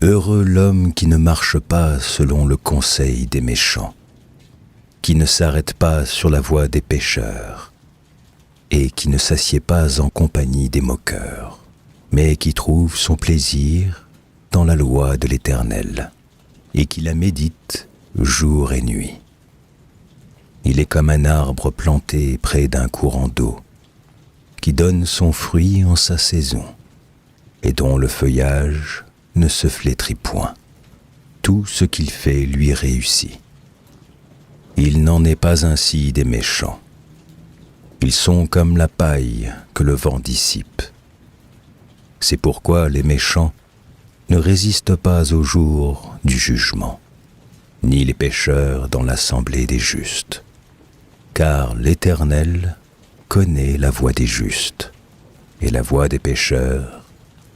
Heureux l'homme qui ne marche pas selon le conseil des méchants, qui ne s'arrête pas sur la voie des pécheurs, et qui ne s'assied pas en compagnie des moqueurs, mais qui trouve son plaisir dans la loi de l'Éternel, et qui la médite jour et nuit. Il est comme un arbre planté près d'un courant d'eau, qui donne son fruit en sa saison, et dont le feuillage ne se flétrit point. Tout ce qu'il fait lui réussit. Il n'en est pas ainsi des méchants. Ils sont comme la paille que le vent dissipe. C'est pourquoi les méchants ne résistent pas au jour du jugement, ni les pécheurs dans l'assemblée des justes. Car l'Éternel connaît la voie des justes, et la voie des pécheurs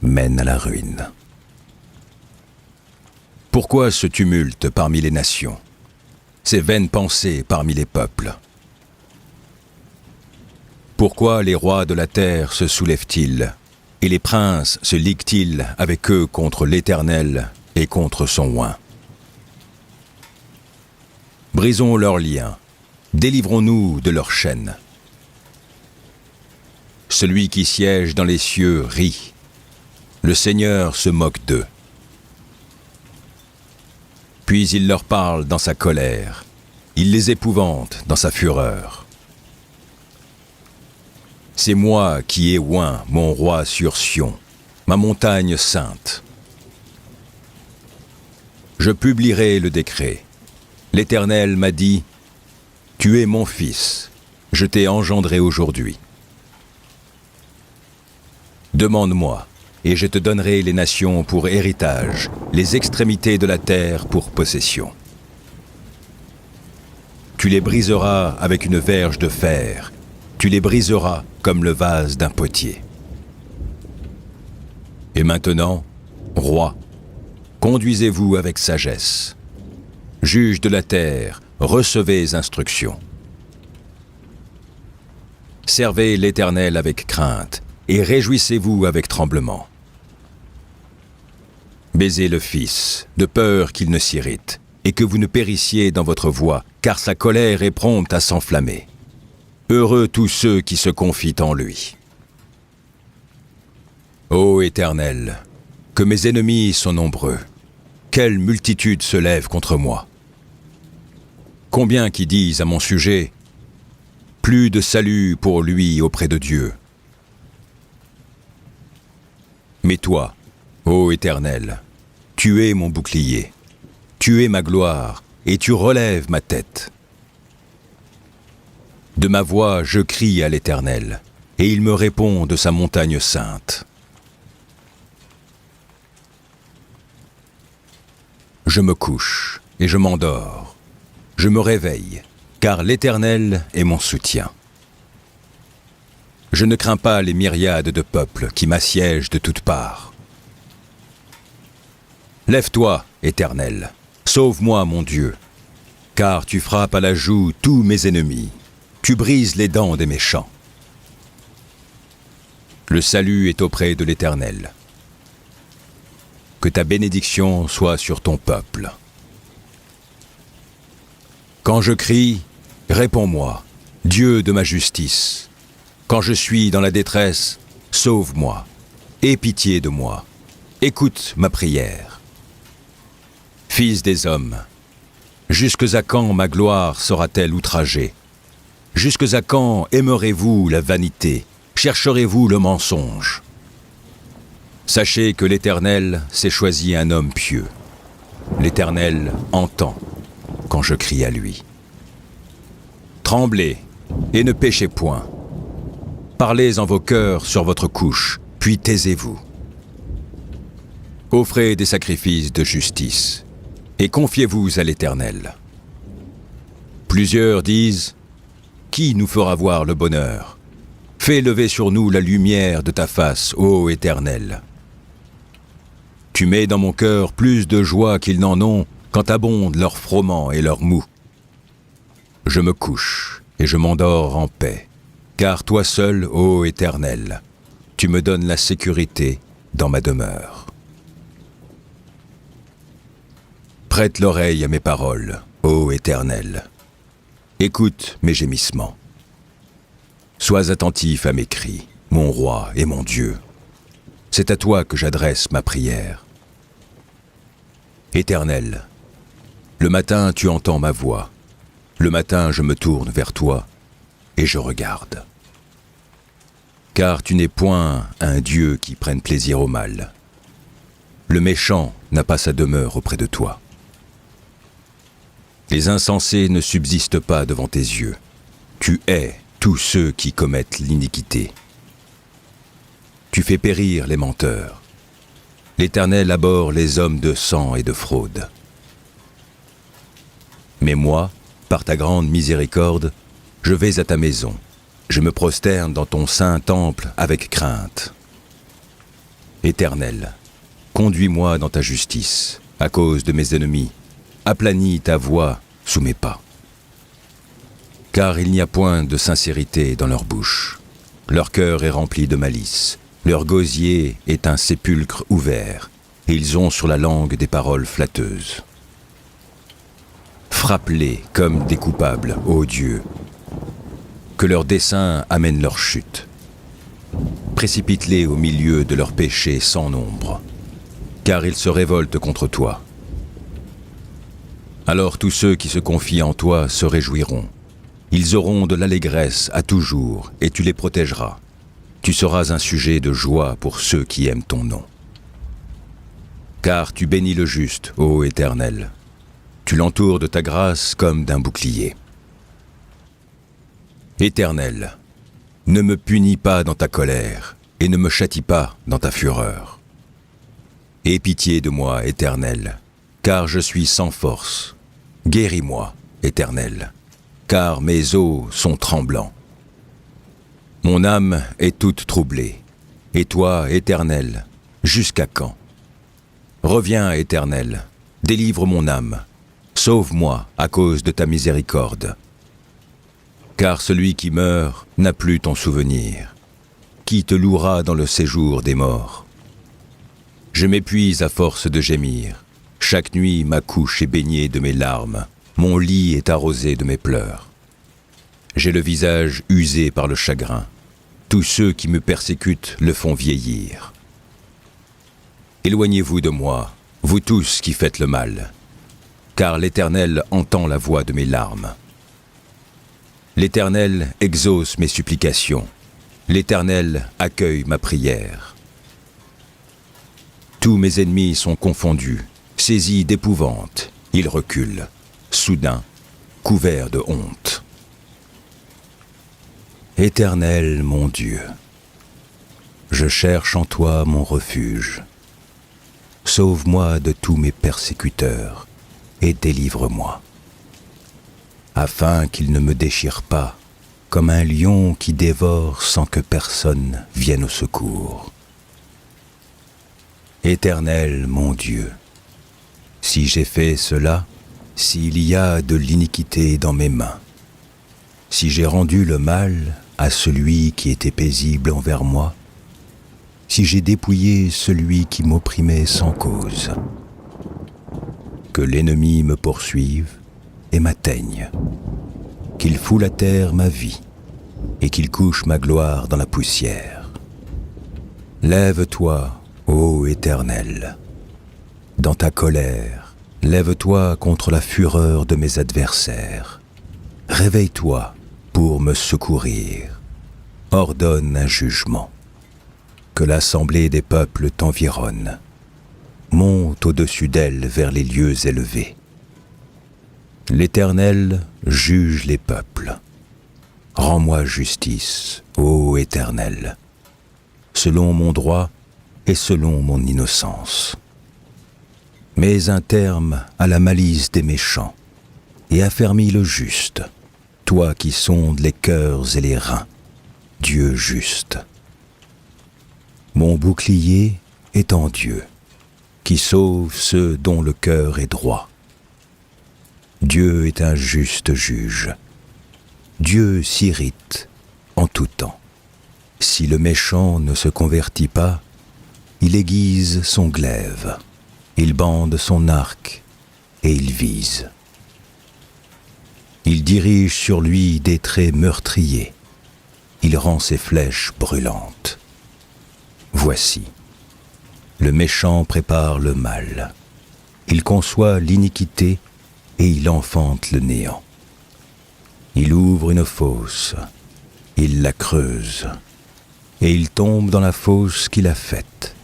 mène à la ruine. Pourquoi ce tumulte parmi les nations, ces vaines pensées parmi les peuples? Pourquoi les rois de la terre se soulèvent-ils, et les princes se liguent-ils avec eux contre l'Éternel et contre son oint? Brisons leurs liens, délivrons-nous de leurs chaînes. Celui qui siège dans les cieux rit, le Seigneur se moque d'eux. Puis il leur parle dans sa colère, il les épouvante dans sa fureur. C'est moi qui ai oint mon roi sur Sion, ma montagne sainte. Je publierai le décret. L'Éternel m'a dit, « Tu es mon fils, je t'ai engendré aujourd'hui. Demande-moi, et je te donnerai les nations pour héritage, les extrémités de la terre pour possession. Tu les briseras avec une verge de fer, tu les briseras comme le vase d'un potier. Et maintenant, roi, conduisez-vous avec sagesse. Juges de la terre, recevez instruction. Servez l'Éternel avec crainte, et réjouissez-vous avec tremblement. Baisez le Fils, de peur qu'il ne s'irrite, et que vous ne périssiez dans votre voie, car sa colère est prompte à s'enflammer. Heureux tous ceux qui se confient en lui. Ô Éternel, que mes ennemis sont nombreux, quelle multitude se lève contre moi. Combien qui disent à mon sujet, plus de salut pour lui auprès de Dieu. Mais toi, ô Éternel, tu es mon bouclier, tu es ma gloire, et tu relèves ma tête. De ma voix, je crie à l'Éternel, et il me répond de sa montagne sainte. Je me couche, et je m'endors. Je me réveille, car l'Éternel est mon soutien. Je ne crains pas les myriades de peuples qui m'assiègent de toutes parts. Lève-toi, Éternel, sauve-moi, mon Dieu, car tu frappes à la joue tous mes ennemis, tu brises les dents des méchants. Le salut est auprès de l'Éternel. Que ta bénédiction soit sur ton peuple. Quand je crie, réponds-moi, Dieu de ma justice. Quand je suis dans la détresse, sauve-moi, aie pitié de moi, écoute ma prière. Fils des hommes, jusques à quand ma gloire sera-t-elle outragée? Jusques à quand aimerez-vous la vanité, chercherez-vous le mensonge? Sachez que l'Éternel s'est choisi un homme pieux. L'Éternel entend quand je crie à lui. Tremblez et ne péchez point. Parlez en vos cœurs sur votre couche, puis taisez-vous. Offrez des sacrifices de justice, et confiez-vous à l'Éternel. Plusieurs disent, « Qui nous fera voir le bonheur? Fais lever sur nous la lumière de ta face, ô Éternel. » Tu mets dans mon cœur plus de joie qu'ils n'en ont quand abondent leurs froment et leurs mou. Je me couche et je m'endors en paix, car toi seul, ô Éternel, tu me donnes la sécurité dans ma demeure. Prête l'oreille à mes paroles, ô Éternel. Écoute mes gémissements. Sois attentif à mes cris, mon roi et mon Dieu. C'est à toi que j'adresse ma prière. Éternel, le matin tu entends ma voix. Le matin je me tourne vers toi et je regarde. Car tu n'es point un Dieu qui prenne plaisir au mal. Le méchant n'a pas sa demeure auprès de toi. Les insensés ne subsistent pas devant tes yeux. Tu hais tous ceux qui commettent l'iniquité. Tu fais périr les menteurs. L'Éternel abhorre les hommes de sang et de fraude. Mais moi, par ta grande miséricorde, je vais à ta maison. Je me prosterne dans ton saint temple avec crainte. Éternel, conduis-moi dans ta justice, à cause de mes ennemis. Aplanis ta voix sous mes pas. Car il n'y a point de sincérité dans leur bouche. Leur cœur est rempli de malice. Leur gosier est un sépulcre ouvert. Et ils ont sur la langue des paroles flatteuses. Frappe-les comme des coupables, ô Dieu. Que leurs desseins amènent leur chute. Précipite-les au milieu de leurs péchés sans nombre. Car ils se révoltent contre toi. Alors tous ceux qui se confient en toi se réjouiront. Ils auront de l'allégresse à toujours, et tu les protégeras. Tu seras un sujet de joie pour ceux qui aiment ton nom. Car tu bénis le juste, ô Éternel. Tu l'entoures de ta grâce comme d'un bouclier. Éternel, ne me punis pas dans ta colère, et ne me châtie pas dans ta fureur. Aie pitié de moi, Éternel, car je suis sans force. Guéris-moi, Éternel, car mes os sont tremblants. Mon âme est toute troublée, et toi, Éternel, jusqu'à quand? Reviens, Éternel, délivre mon âme, sauve-moi à cause de ta miséricorde. Car celui qui meurt n'a plus ton souvenir. Qui te louera dans le séjour des morts? Je m'épuise à force de gémir. Chaque nuit, ma couche est baignée de mes larmes. Mon lit est arrosé de mes pleurs. J'ai le visage usé par le chagrin. Tous ceux qui me persécutent le font vieillir. Éloignez-vous de moi, vous tous qui faites le mal, car l'Éternel entend la voix de mes larmes. L'Éternel exauce mes supplications. L'Éternel accueille ma prière. Tous mes ennemis sont confondus, saisis d'épouvante. Ils reculent, soudain, couverts de honte. Éternel, mon Dieu, je cherche en toi mon refuge. Sauve-moi de tous mes persécuteurs et délivre-moi, afin qu'ils ne me déchirent pas comme un lion qui dévore sans que personne vienne au secours. Éternel, mon Dieu, si j'ai fait cela, s'il y a de l'iniquité dans mes mains, si j'ai rendu le mal à celui qui était paisible envers moi, si j'ai dépouillé celui qui m'opprimait sans cause, que l'ennemi me poursuive et m'atteigne, qu'il foule à terre ma vie et qu'il couche ma gloire dans la poussière. Lève-toi, ô Éternel, dans ta colère, lève-toi contre la fureur de mes adversaires. Réveille-toi pour me secourir. Ordonne un jugement. Que l'assemblée des peuples t'environne. Monte au-dessus d'elle vers les lieux élevés. L'Éternel juge les peuples. Rends-moi justice, ô Éternel, selon mon droit et selon mon innocence. Mets un terme à la malice des méchants et affermis le juste, toi qui sondes les cœurs et les reins, Dieu juste. Mon bouclier est en Dieu, qui sauve ceux dont le cœur est droit. Dieu est un juste juge. Dieu s'irrite en tout temps. Si le méchant ne se convertit pas, il aiguise son glaive, il bande son arc, et il vise. Il dirige sur lui des traits meurtriers. Il rend ses flèches brûlantes. Voici, le méchant prépare le mal. Il conçoit l'iniquité et il enfante le néant. Il ouvre une fosse, il la creuse, et il tombe dans la fosse qu'il a faite.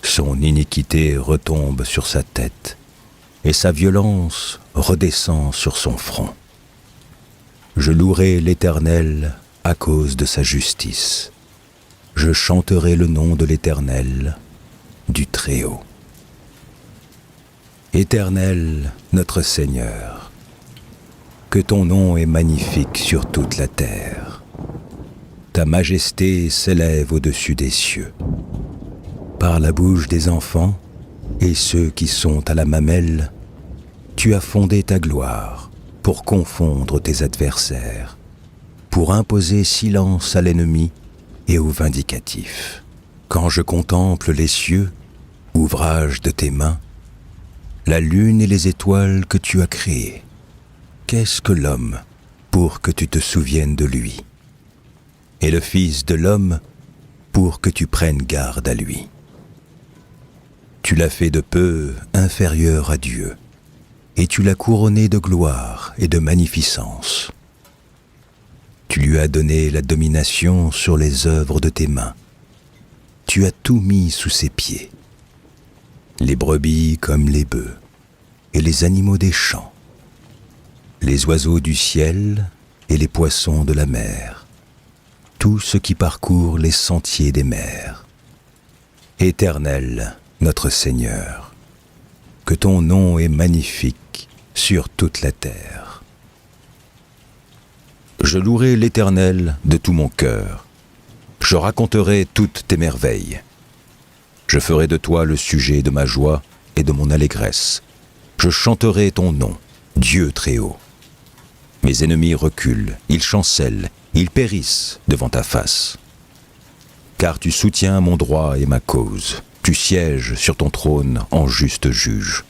Son iniquité retombe sur sa tête, et sa violence redescend sur son front. Je louerai l'Éternel à cause de sa justice. Je chanterai le nom de l'Éternel, du Très-Haut. Éternel, notre Seigneur, que ton nom est magnifique sur toute la terre. Ta majesté s'élève au-dessus des cieux. Par la bouche des enfants et ceux qui sont à la mamelle, tu as fondé ta gloire pour confondre tes adversaires, pour imposer silence à l'ennemi et au vindicatif. Quand je contemple les cieux, ouvrage de tes mains, la lune et les étoiles que tu as créées, qu'est-ce que l'homme pour que tu te souviennes de lui, et le Fils de l'homme pour que tu prennes garde à lui? Tu l'as fait de peu inférieur à Dieu, et tu l'as couronné de gloire et de magnificence. Tu lui as donné la domination sur les œuvres de tes mains. Tu as tout mis sous ses pieds, les brebis comme les bœufs, et les animaux des champs, les oiseaux du ciel et les poissons de la mer, tout ce qui parcourt les sentiers des mers. Éternel, notre Seigneur, que ton nom est magnifique sur toute la terre. Je louerai l'Éternel de tout mon cœur. Je raconterai toutes tes merveilles. Je ferai de toi le sujet de ma joie et de mon allégresse. Je chanterai ton nom, Dieu Très-Haut. Mes ennemis reculent, ils chancellent, ils périssent devant ta face. Car tu soutiens mon droit et ma cause. Tu sièges sur ton trône en juste juge.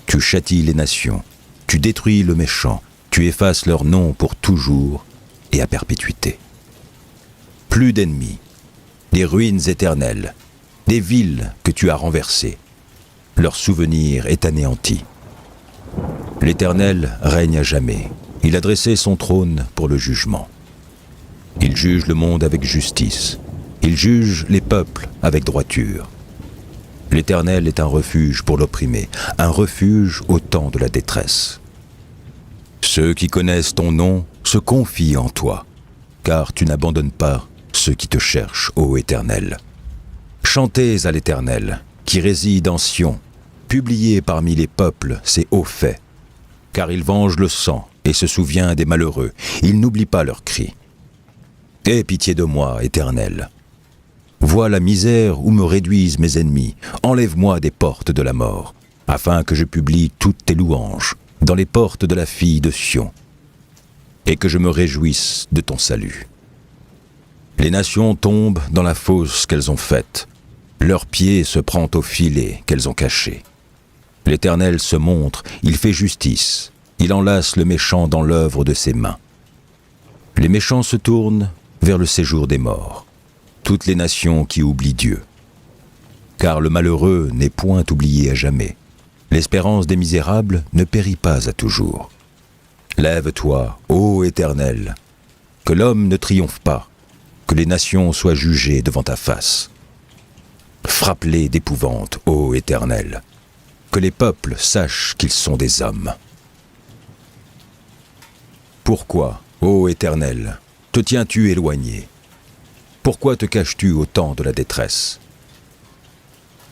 Tu châties les nations, tu détruis le méchant, tu effaces leur nom pour toujours et à perpétuité. Plus d'ennemis, des ruines éternelles, des villes que tu as renversées. Leur souvenir est anéanti. L'Éternel règne à jamais. Il a dressé son trône pour le jugement. Il juge le monde avec justice. Il juge les peuples avec droiture. L'Éternel est un refuge pour l'opprimé, un refuge au temps de la détresse. Ceux qui connaissent ton nom se confient en toi, car tu n'abandonnes pas ceux qui te cherchent, ô Éternel. Chantez à l'Éternel, qui réside en Sion, publiez parmi les peuples ses hauts faits, car il venge le sang et se souvient des malheureux, il n'oublie pas leurs cris. Aie pitié de moi, Éternel. Vois la misère où me réduisent mes ennemis, enlève-moi des portes de la mort, afin que je publie toutes tes louanges dans les portes de la fille de Sion, et que je me réjouisse de ton salut. Les nations tombent dans la fosse qu'elles ont faite, leur pied se prend au filet qu'elles ont caché. L'Éternel se montre, il fait justice, il enlace le méchant dans l'œuvre de ses mains. Les méchants se tournent vers le séjour des morts, toutes les nations qui oublient Dieu. Car le malheureux n'est point oublié à jamais. L'espérance des misérables ne périt pas à toujours. Lève-toi, ô Éternel, que l'homme ne triomphe pas, que les nations soient jugées devant ta face. Frappe-les d'épouvante, ô Éternel, que les peuples sachent qu'ils sont des hommes. Pourquoi, ô Éternel, te tiens-tu éloigné? Pourquoi te caches-tu au temps de la détresse?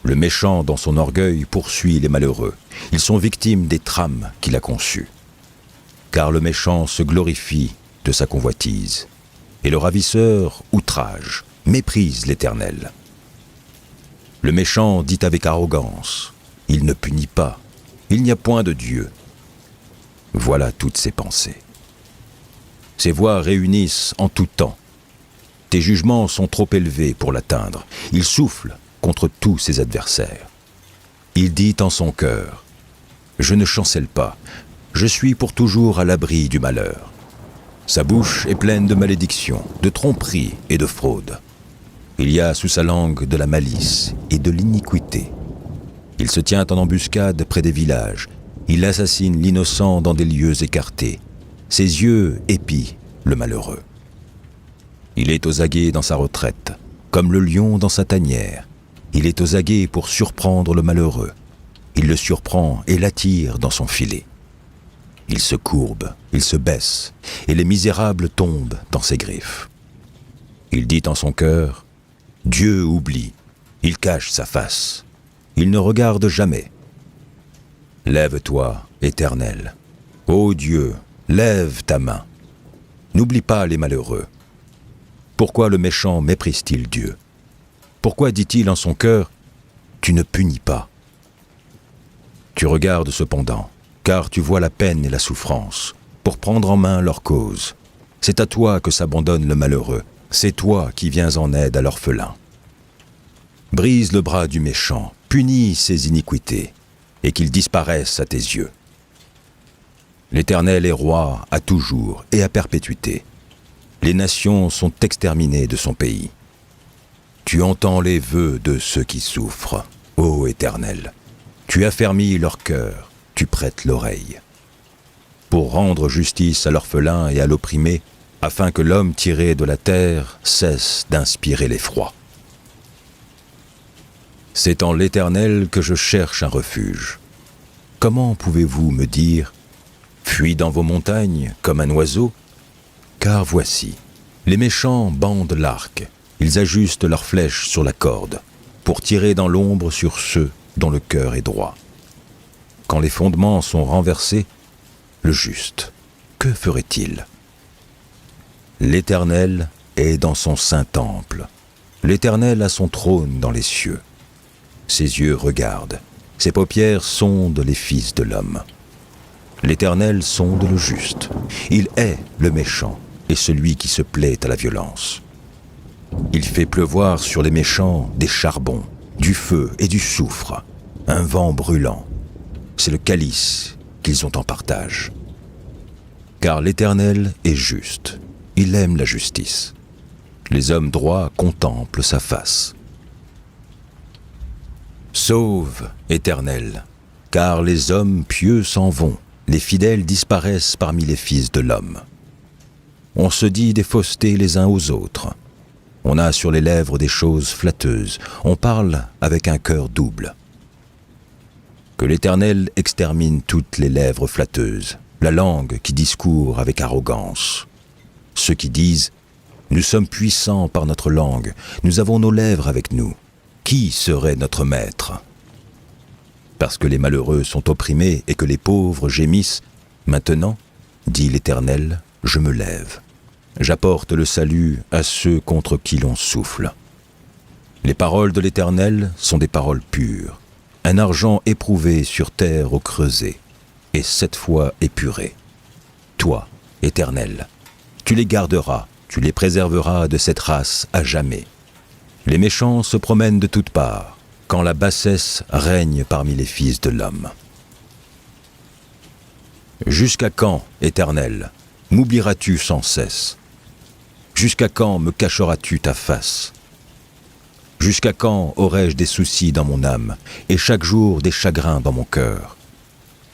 Le méchant, dans son orgueil, poursuit les malheureux. Ils sont victimes des trames qu'il a conçues. Car le méchant se glorifie de sa convoitise, et le ravisseur outrage, méprise l'Éternel. Le méchant dit avec arrogance, « Il ne punit pas, il n'y a point de Dieu. » Voilà toutes ses pensées. Ses voix réunissent en tout temps. Tes jugements sont trop élevés pour l'atteindre. Il souffle contre tous ses adversaires. Il dit en son cœur, Je ne chancelle pas. Je suis pour toujours à l'abri du malheur. Sa bouche est pleine de malédictions, de tromperies et de fraudes. Il y a sous sa langue de la malice et de l'iniquité. Il se tient en embuscade près des villages. Il assassine l'innocent dans des lieux écartés. Ses yeux épient le malheureux. Il est aux aguets dans sa retraite, comme le lion dans sa tanière. Il est aux aguets pour surprendre le malheureux. Il le surprend et l'attire dans son filet. Il se courbe, il se baisse, et les misérables tombent dans ses griffes. Il dit en son cœur, « Dieu oublie, il cache sa face, il ne regarde jamais. » Lève-toi, Éternel. Ô Dieu, lève ta main. N'oublie pas les malheureux. Pourquoi le méchant méprise-t-il Dieu? Pourquoi dit-il en son cœur, « Tu ne punis pas » ? Tu regardes cependant, car tu vois la peine et la souffrance, pour prendre en main leur cause. C'est à toi que s'abandonne le malheureux, c'est toi qui viens en aide à l'orphelin. Brise le bras du méchant, punis ses iniquités, et qu'il disparaisse à tes yeux. L'Éternel est roi à toujours et à perpétuité. Les nations sont exterminées de son pays. Tu entends les vœux de ceux qui souffrent, ô Éternel. Tu affermis leur cœur, tu prêtes l'oreille. Pour rendre justice à l'orphelin et à l'opprimé, afin que l'homme tiré de la terre cesse d'inspirer l'effroi. C'est en l'Éternel que je cherche un refuge. Comment pouvez-vous me dire « Fuis dans vos montagnes comme un oiseau » ? Car voici, les méchants bandent l'arc, ils ajustent leurs flèches sur la corde, pour tirer dans l'ombre sur ceux dont le cœur est droit. Quand les fondements sont renversés, le juste, que ferait-il ? L'Éternel est dans son saint temple. L'Éternel a son trône dans les cieux. Ses yeux regardent, ses paupières sondent les fils de l'homme. L'Éternel sonde le juste. Il hait le méchant et celui qui se plaît à la violence. Il fait pleuvoir sur les méchants des charbons, du feu et du soufre, un vent brûlant. C'est le calice qu'ils ont en partage. Car l'Éternel est juste, il aime la justice. Les hommes droits contemplent sa face. Sauve, Éternel, car les hommes pieux s'en vont, les fidèles disparaissent parmi les fils de l'homme. On se dit des faussetés les uns aux autres. On a sur les lèvres des choses flatteuses, on parle avec un cœur double. Que l'Éternel extermine toutes les lèvres flatteuses, la langue qui discourt avec arrogance. Ceux qui disent « Nous sommes puissants par notre langue, nous avons nos lèvres avec nous. Qui serait notre maître ?» Parce que les malheureux sont opprimés et que les pauvres gémissent, maintenant, dit l'Éternel, je me lève. J'apporte le salut à ceux contre qui l'on souffle. Les paroles de l'Éternel sont des paroles pures, un argent éprouvé sur terre au creuset, et 7 fois épuré. Toi, Éternel, tu les garderas, tu les préserveras de cette race à jamais. Les méchants se promènent de toutes parts, quand la bassesse règne parmi les fils de l'homme. Jusqu'à quand, Éternel, m'oublieras-tu sans cesse? Jusqu'à quand me cacheras-tu ta face? Jusqu'à quand aurai-je des soucis dans mon âme, et chaque jour des chagrins dans mon cœur?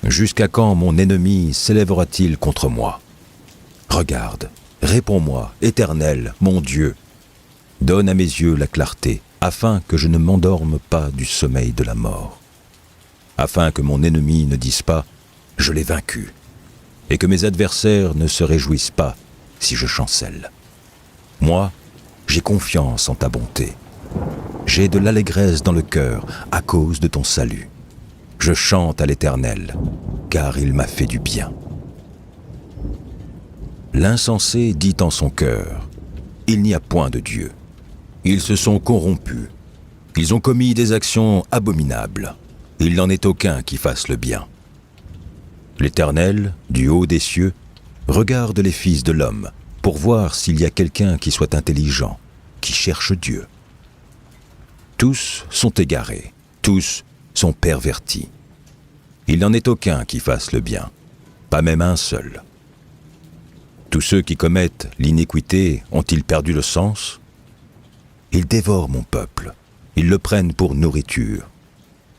Jusqu'à quand mon ennemi s'élèvera-t-il contre moi? Regarde, réponds-moi, Éternel, mon Dieu. Donne à mes yeux la clarté, afin que je ne m'endorme pas du sommeil de la mort. Afin que mon ennemi ne dise pas « Je l'ai vaincu », et que mes adversaires ne se réjouissent pas si je chancelle. Moi, j'ai confiance en ta bonté. J'ai de l'allégresse dans le cœur à cause de ton salut. Je chante à l'Éternel, car il m'a fait du bien. L'insensé dit en son cœur, « Il n'y a point de Dieu. » Ils se sont corrompus. Ils ont commis des actions abominables. Il n'en est aucun qui fasse le bien. L'Éternel, du haut des cieux, regarde les fils de l'homme pour voir s'il y a quelqu'un qui soit intelligent, qui cherche Dieu. Tous sont égarés, tous sont pervertis. Il n'en est aucun qui fasse le bien, pas même un seul. Tous ceux qui commettent l'iniquité ont-ils perdu le sens? Ils dévorent mon peuple, ils le prennent pour nourriture.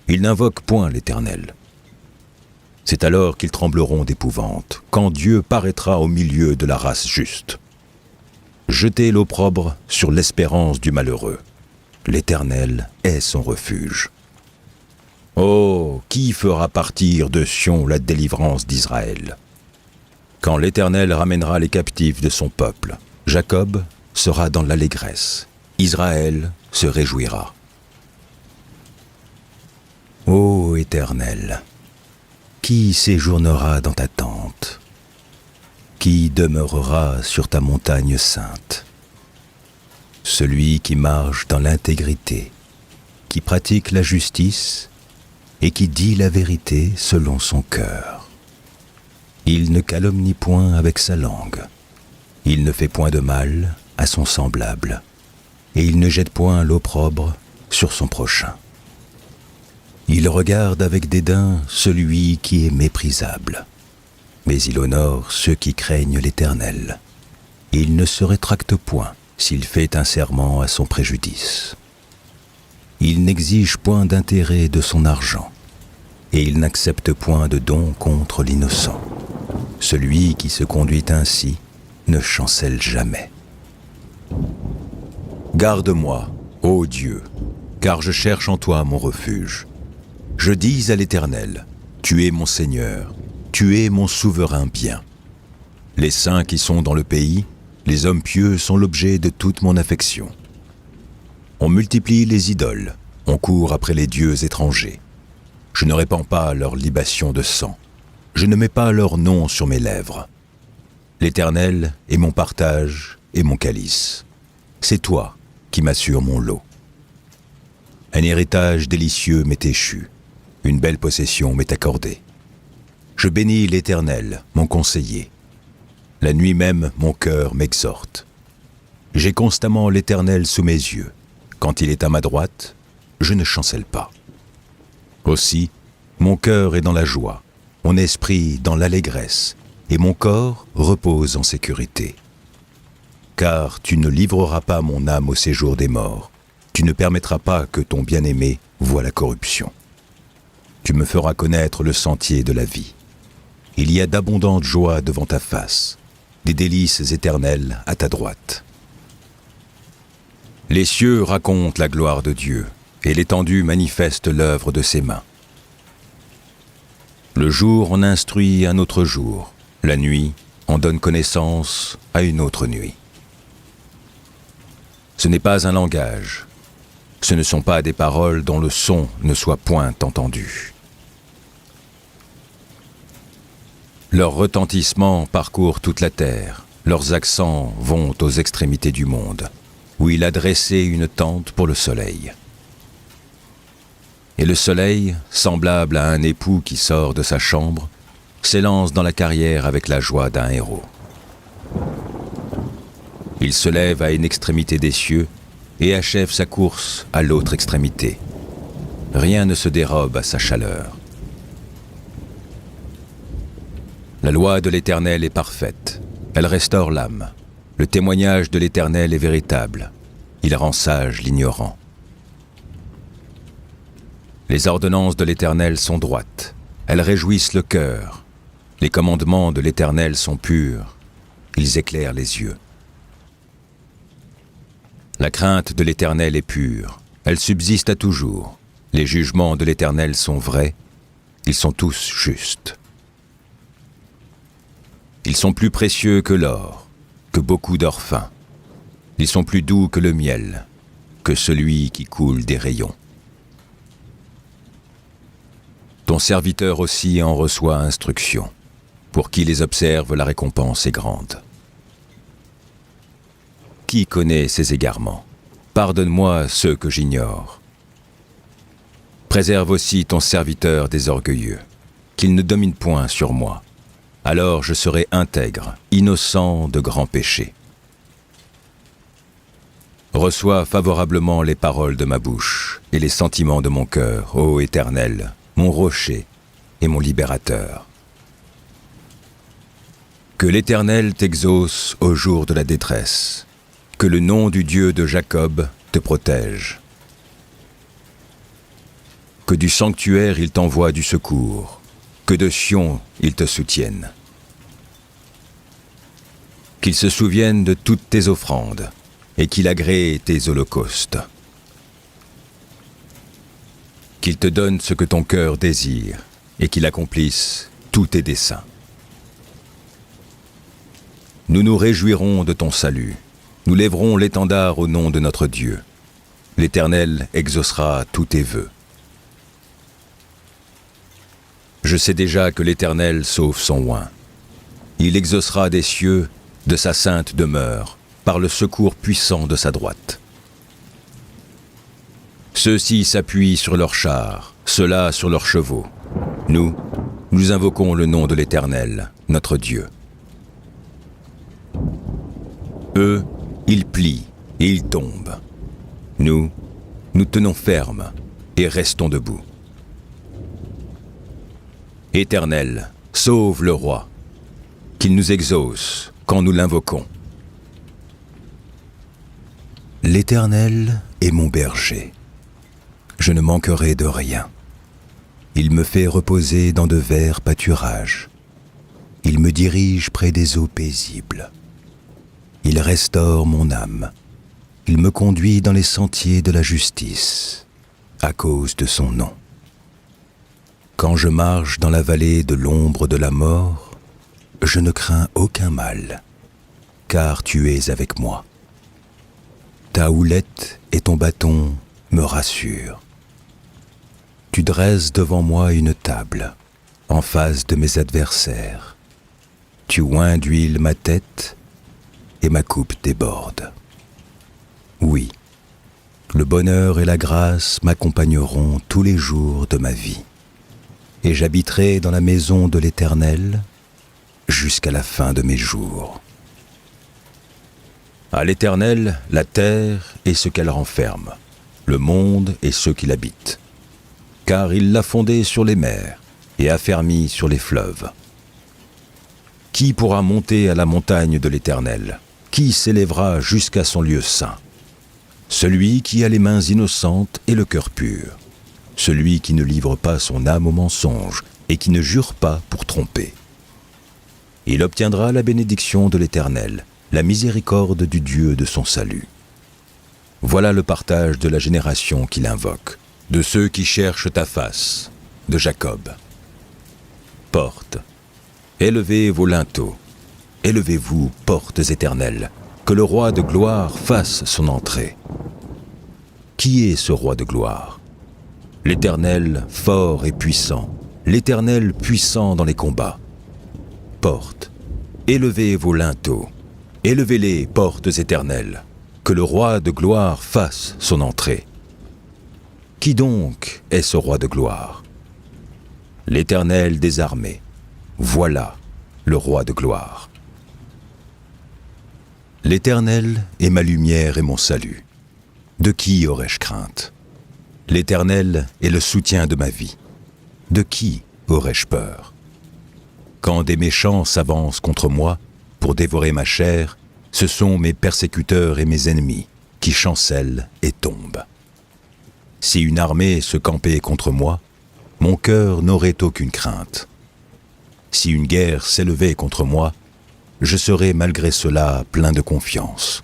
Ils n'invoquent point l'Éternel. C'est alors qu'ils trembleront d'épouvante, quand Dieu paraîtra au milieu de la race juste. Jetez l'opprobre sur l'espérance du malheureux. L'Éternel est son refuge. Oh, qui fera partir de Sion la délivrance d'Israël? Quand l'Éternel ramènera les captifs de son peuple, Jacob sera dans l'allégresse, Israël se réjouira. Ô Éternel, qui séjournera dans ta tente? Qui demeurera sur ta montagne sainte? Celui qui marche dans l'intégrité, qui pratique la justice et qui dit la vérité selon son cœur. Il ne calomnie point avec sa langue, il ne fait point de mal à son semblable, et il ne jette point l'opprobre sur son prochain. Il regarde avec dédain celui qui est méprisable, mais il honore ceux qui craignent l'Éternel. Il ne se rétracte point s'il fait un serment à son préjudice. Il n'exige point d'intérêt de son argent, et il n'accepte point de don contre l'innocent. Celui qui se conduit ainsi ne chancelle jamais. Garde-moi, ô Dieu, car je cherche en toi mon refuge. Je dis à l'Éternel, tu es mon Seigneur, tu es mon souverain bien. Les saints qui sont dans le pays, les hommes pieux sont l'objet de toute mon affection. On multiplie les idoles, on court après les dieux étrangers. Je ne répands pas leur libation de sang, je ne mets pas leur nom sur mes lèvres. L'Éternel est mon partage et mon calice. C'est toi qui m'assures mon lot. Un héritage délicieux m'est échu, une belle possession m'est accordée. Je bénis l'Éternel, mon conseiller. La nuit même, mon cœur m'exhorte. J'ai constamment l'Éternel sous mes yeux. Quand il est à ma droite, je ne chancelle pas. Aussi, mon cœur est dans la joie, mon esprit dans l'allégresse, et mon corps repose en sécurité. Car tu ne livreras pas mon âme au séjour des morts, tu ne permettras pas que ton bien-aimé voie la corruption. Tu me feras connaître le sentier de la vie. Il y a d'abondantes joies devant ta face, des délices éternelles à ta droite. Les cieux racontent la gloire de Dieu, et l'étendue manifeste l'œuvre de ses mains. Le jour en instruit un autre jour, la nuit en donne connaissance à une autre nuit. Ce n'est pas un langage, ce ne sont pas des paroles dont le son ne soit point entendu. Leur retentissement parcourt toute la terre, leurs accents vont aux extrémités du monde, où il a dressé une tente pour le soleil. Et le soleil, semblable à un époux qui sort de sa chambre, s'élance dans la carrière avec la joie d'un héros. Il se lève à une extrémité des cieux et achève sa course à l'autre extrémité. Rien ne se dérobe à sa chaleur. La loi de l'Éternel est parfaite, elle restaure l'âme. Le témoignage de l'Éternel est véritable, il rend sage l'ignorant. Les ordonnances de l'Éternel sont droites, elles réjouissent le cœur. Les commandements de l'Éternel sont purs, ils éclairent les yeux. La crainte de l'Éternel est pure, elle subsiste à toujours. Les jugements de l'Éternel sont vrais, ils sont tous justes. Ils sont plus précieux que l'or, que beaucoup d'or fin. Ils sont plus doux que le miel, que celui qui coule des rayons. Ton serviteur aussi en reçoit instruction. Pour qui les observe, la récompense est grande. Qui connaît ses égarements? Pardonne-moi ceux que j'ignore. Préserve aussi ton serviteur des orgueilleux, qu'il ne domine point sur moi. Alors je serai intègre, innocent de grands péchés. Reçois favorablement les paroles de ma bouche et les sentiments de mon cœur, ô Éternel, mon rocher et mon libérateur. Que l'Éternel t'exauce au jour de la détresse, que le nom du Dieu de Jacob te protège. Que du sanctuaire il t'envoie du secours, que de Sion il te soutienne. Qu'il se souvienne de toutes tes offrandes, et qu'il agrée tes holocaustes. Qu'il te donne ce que ton cœur désire, et qu'il accomplisse tous tes desseins. Nous nous réjouirons de ton salut, nous lèverons l'étendard au nom de notre Dieu. L'Éternel exaucera tous tes vœux. Je sais déjà que l'Éternel sauve son oint. Il exaucera des cieux, de sa sainte demeure, par le secours puissant de sa droite. Ceux-ci s'appuient sur leurs chars, ceux-là sur leurs chevaux. Nous invoquons le nom de l'Éternel, notre Dieu. Eux, ils plient et ils tombent. Nous tenons ferme et restons debout. Éternel, sauve le roi, qu'il nous exauce quand nous l'invoquons. L'Éternel est mon berger. Je ne manquerai de rien. Il me fait reposer dans de verts pâturages. Il me dirige près des eaux paisibles. Il restaure mon âme. Il me conduit dans les sentiers de la justice, à cause de son nom. Quand je marche dans la vallée de l'ombre de la mort, je ne crains aucun mal, car tu es avec moi. Ta houlette et ton bâton me rassurent. Tu dresses devant moi une table, en face de mes adversaires. Tu oins d'huile ma tête, et ma coupe déborde. Oui, le bonheur et la grâce m'accompagneront tous les jours de ma vie, et j'habiterai dans la maison de l'Éternel jusqu'à la fin de mes jours. À l'Éternel, la terre et ce qu'elle renferme, le monde et ceux qui l'habitent. Car il l'a fondée sur les mers et affermi sur les fleuves. Qui pourra monter à la montagne de l'Éternel ? Qui s'élèvera jusqu'à son lieu saint? Celui qui a les mains innocentes et le cœur pur. Celui qui ne livre pas son âme au mensonge et qui ne jure pas pour tromper. Il obtiendra la bénédiction de l'Éternel, la miséricorde du Dieu de son salut. Voilà le partage de la génération qu'il invoque, de ceux qui cherchent ta face, de Jacob. Portes, élevez vos linteaux. Élevez-vous, portes éternelles, que le roi de gloire fasse son entrée. Qui est ce roi de gloire? L'Éternel fort et puissant, l'Éternel puissant dans les combats. Portes, élevez vos linteaux, élevez-les, portes éternelles, que le roi de gloire fasse son entrée. Qui donc est ce roi de gloire? L'Éternel des armées, voilà le roi de gloire. L'Éternel est ma lumière et mon salut. De qui aurais-je crainte? L'Éternel est le soutien de ma vie. De qui aurais-je peur? Quand des méchants s'avancent contre moi pour dévorer ma chair, ce sont mes persécuteurs et mes ennemis qui chancellent et tombent. Si une armée se campait contre moi, mon cœur n'aurait aucune crainte. Si une guerre s'élevait contre moi, je serai malgré cela plein de confiance.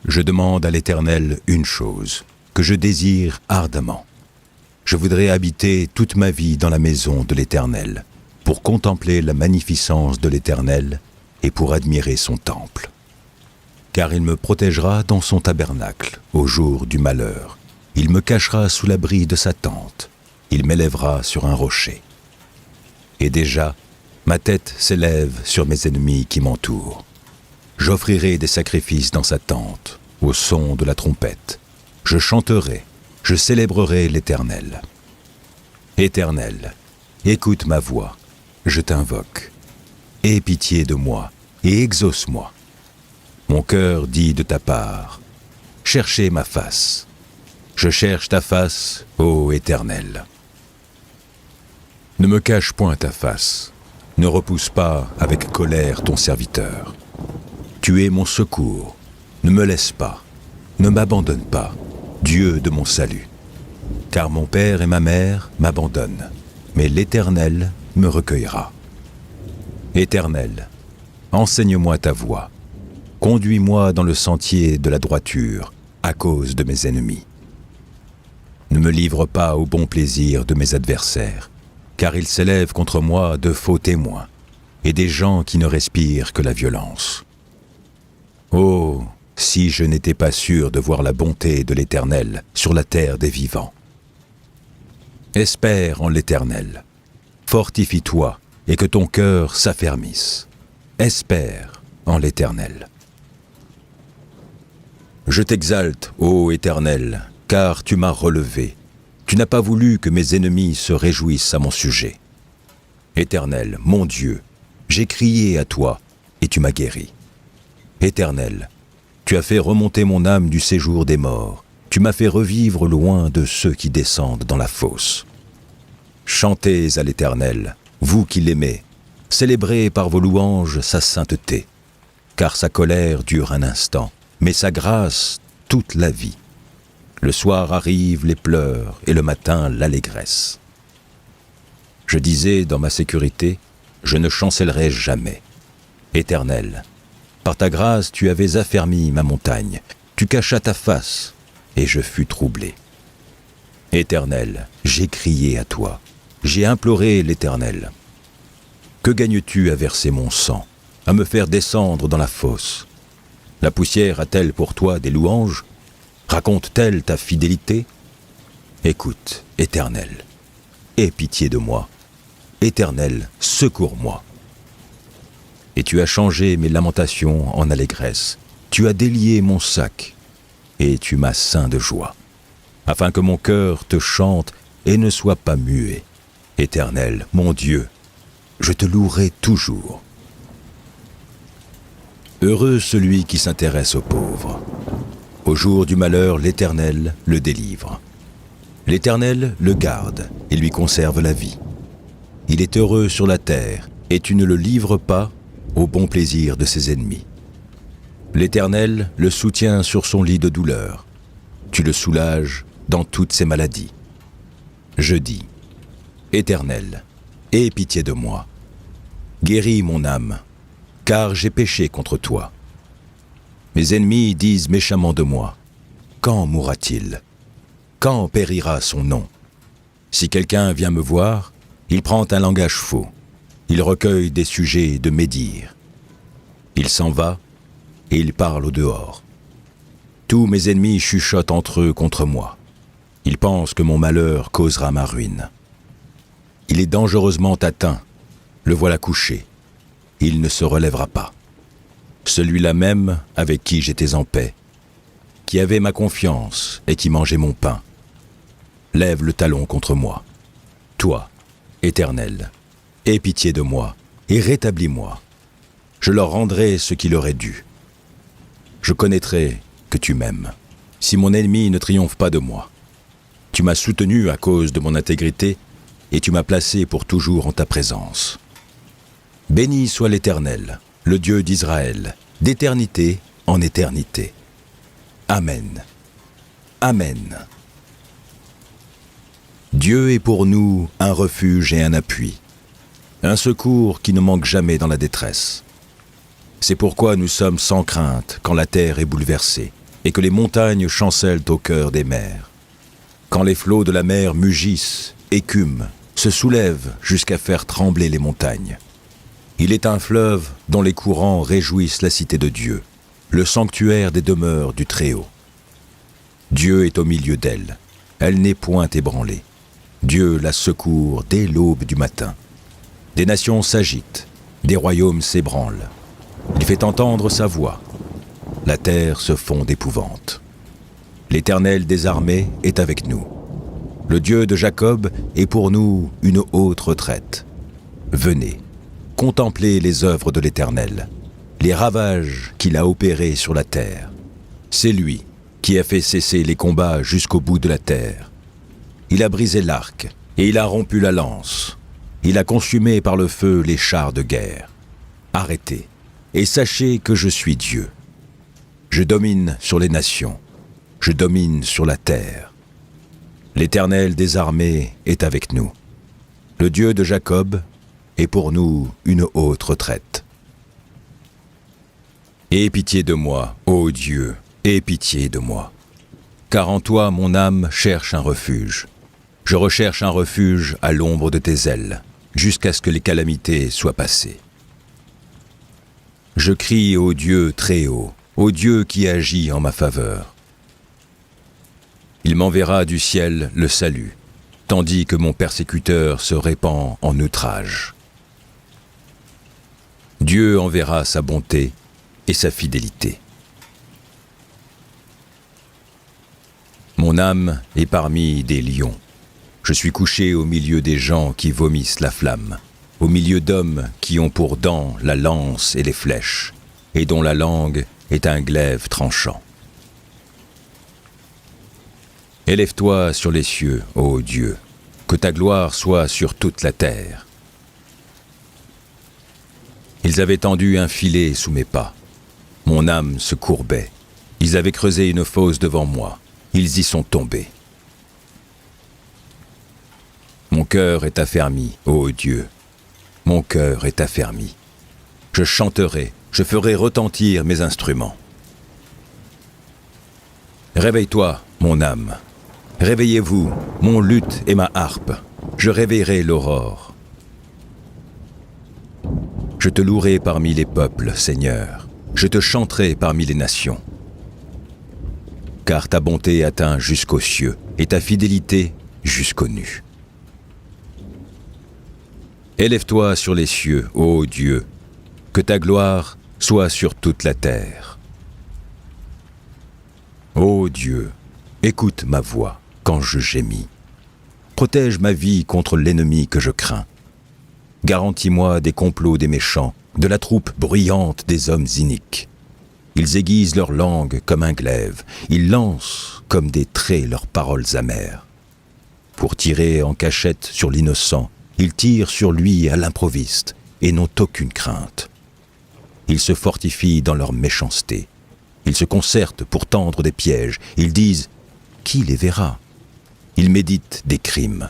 Je demande à l'Éternel une chose, que je désire ardemment. Je voudrais habiter toute ma vie dans la maison de l'Éternel, pour contempler la magnificence de l'Éternel et pour admirer son temple. Car il me protégera dans son tabernacle au jour du malheur. Il me cachera sous l'abri de sa tente. Il m'élèvera sur un rocher. Et déjà, ma tête s'élève sur mes ennemis qui m'entourent. J'offrirai des sacrifices dans sa tente, au son de la trompette. Je chanterai, je célébrerai l'Éternel. Éternel, écoute ma voix, je t'invoque. Aie pitié de moi et exauce-moi. Mon cœur dit de ta part, cherchez ma face. Je cherche ta face, ô Éternel. Ne me cache point ta face, ne repousse pas avec colère ton serviteur. Tu es mon secours, ne me laisse pas, ne m'abandonne pas, Dieu de mon salut. Car mon père et ma mère m'abandonnent, mais l'Éternel me recueillera. Éternel, enseigne-moi ta voie, conduis-moi dans le sentier de la droiture à cause de mes ennemis. Ne me livre pas au bon plaisir de mes adversaires, car ils s'élèvent contre moi de faux témoins et des gens qui ne respirent que la violence. Oh, si je n'étais pas sûr de voir la bonté de l'Éternel sur la terre des vivants. Espère en l'Éternel, fortifie-toi et que ton cœur s'affermisse. Espère en l'Éternel. Je t'exalte, ô Éternel, car tu m'as relevé. Tu n'as pas voulu que mes ennemis se réjouissent à mon sujet. Éternel, mon Dieu, j'ai crié à toi et tu m'as guéri. Éternel, tu as fait remonter mon âme du séjour des morts. Tu m'as fait revivre loin de ceux qui descendent dans la fosse. Chantez à l'Éternel, vous qui l'aimez, célébrez par vos louanges sa sainteté, car sa colère dure un instant, mais sa grâce toute la vie. Le soir arrivent les pleurs et le matin l'allégresse. Je disais dans ma sécurité, je ne chancellerai jamais. Éternel, par ta grâce tu avais affermi ma montagne, tu cachas ta face, et je fus troublé. Éternel, j'ai crié à toi, j'ai imploré l'Éternel. Que gagnes-tu à verser mon sang, à me faire descendre dans la fosse? La poussière a-t-elle pour toi des louanges? Raconte-t-elle ta fidélité? Écoute, Éternel, aie pitié de moi. Éternel, secours-moi. Et tu as changé mes lamentations en allégresse. Tu as délié mon sac, et tu m'as ceint de joie, afin que mon cœur te chante et ne soit pas muet. Éternel, mon Dieu, je te louerai toujours. Heureux celui qui s'intéresse aux pauvres. Au jour du malheur, l'Éternel le délivre. L'Éternel le garde et lui conserve la vie. Il est heureux sur la terre, et tu ne le livres pas au bon plaisir de ses ennemis. L'Éternel le soutient sur son lit de douleur. Tu le soulages dans toutes ses maladies. Je dis, Éternel, aie pitié de moi. Guéris mon âme, car j'ai péché contre toi. Mes ennemis disent méchamment de moi, quand mourra-t-il? Quand périra son nom? Si quelqu'un vient me voir, il prend un langage faux. Il recueille des sujets de médire. Il s'en va et il parle au dehors. Tous mes ennemis chuchotent entre eux contre moi. Ils pensent que mon malheur causera ma ruine. Il est dangereusement atteint. Le voilà couché. Il ne se relèvera pas. Celui-là même avec qui j'étais en paix, qui avait ma confiance et qui mangeait mon pain, lève le talon contre moi. Toi, Éternel, aie pitié de moi et rétablis-moi. Je leur rendrai ce qui leur est dû. Je connaîtrai que tu m'aimes, si mon ennemi ne triomphe pas de moi. Tu m'as soutenu à cause de mon intégrité et tu m'as placé pour toujours en ta présence. Béni soit l'Éternel, le Dieu d'Israël, d'éternité en éternité. Amen. Amen. Dieu est pour nous un refuge et un appui, un secours qui ne manque jamais dans la détresse. C'est pourquoi nous sommes sans crainte quand la terre est bouleversée et que les montagnes chancellent au cœur des mers. Quand les flots de la mer mugissent, écument, se soulèvent jusqu'à faire trembler les montagnes. Il est un fleuve dont les courants réjouissent la cité de Dieu, le sanctuaire des demeures du Très-Haut. Dieu est au milieu d'elle, elle n'est point ébranlée. Dieu la secourt dès l'aube du matin. Des nations s'agitent, des royaumes s'ébranlent. Il fait entendre sa voix. La terre se fond d'épouvante. L'Éternel des armées est avec nous. Le Dieu de Jacob est pour nous une haute retraite. Venez, contemplez les œuvres de l'Éternel, les ravages qu'il a opérés sur la terre. C'est lui qui a fait cesser les combats jusqu'au bout de la terre. Il a brisé l'arc et il a rompu la lance. Il a consumé par le feu les chars de guerre. Arrêtez, et sachez que je suis Dieu. Je domine sur les nations. Je domine sur la terre. L'Éternel des armées est avec nous. Le Dieu de Jacob est pour nous une haute retraite. Aie pitié de moi, ô Dieu, aie pitié de moi. Car en toi mon âme cherche un refuge. Je recherche un refuge à l'ombre de tes ailes, jusqu'à ce que les calamités soient passées. Je crie au Dieu très haut, au Dieu qui agit en ma faveur. Il m'enverra du ciel le salut, tandis que mon persécuteur se répand en outrage. Dieu enverra sa bonté et sa fidélité. Mon âme est parmi des lions. Je suis couché au milieu des gens qui vomissent la flamme, au milieu d'hommes qui ont pour dents la lance et les flèches, et dont la langue est un glaive tranchant. Élève-toi sur les cieux, ô Dieu, que ta gloire soit sur toute la terre. Ils avaient tendu un filet sous mes pas. Mon âme se courbait. Ils avaient creusé une fosse devant moi. Ils y sont tombés. Mon cœur est affermi, ô Dieu. Mon cœur est affermi. Je chanterai, je ferai retentir mes instruments. Réveille-toi, mon âme. Réveillez-vous, mon luth et ma harpe. Je réveillerai l'aurore. Je te louerai parmi les peuples, Seigneur. Je te chanterai parmi les nations. Car ta bonté atteint jusqu'aux cieux et ta fidélité jusqu'aux nues. Élève-toi sur les cieux, ô Dieu, que ta gloire soit sur toute la terre. Ô Dieu, écoute ma voix quand je gémis. Protège ma vie contre l'ennemi que je crains. Garantis-moi des complots des méchants, de la troupe bruyante des hommes iniques. Ils aiguisent leur langue comme un glaive, ils lancent comme des traits leurs paroles amères. Pour tirer en cachette sur l'innocent, ils tirent sur lui à l'improviste et n'ont aucune crainte. Ils se fortifient dans leur méchanceté. Ils se concertent pour tendre des pièges. Ils disent « Qui les verra ?» Ils méditent des crimes.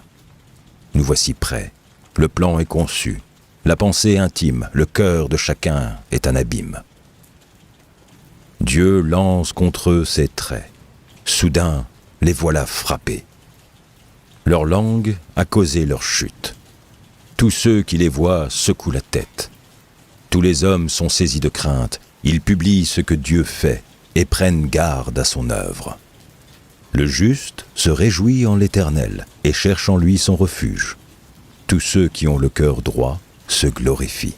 Nous voici prêts. Le plan est conçu. La pensée intime, le cœur de chacun est un abîme. Dieu lance contre eux ses traits. Soudain, les voilà frappés. Leur langue a causé leur chute. Tous ceux qui les voient secouent la tête. Tous les hommes sont saisis de crainte. Ils publient ce que Dieu fait et prennent garde à son œuvre. Le juste se réjouit en l'Éternel et cherche en lui son refuge. Tous ceux qui ont le cœur droit se glorifient.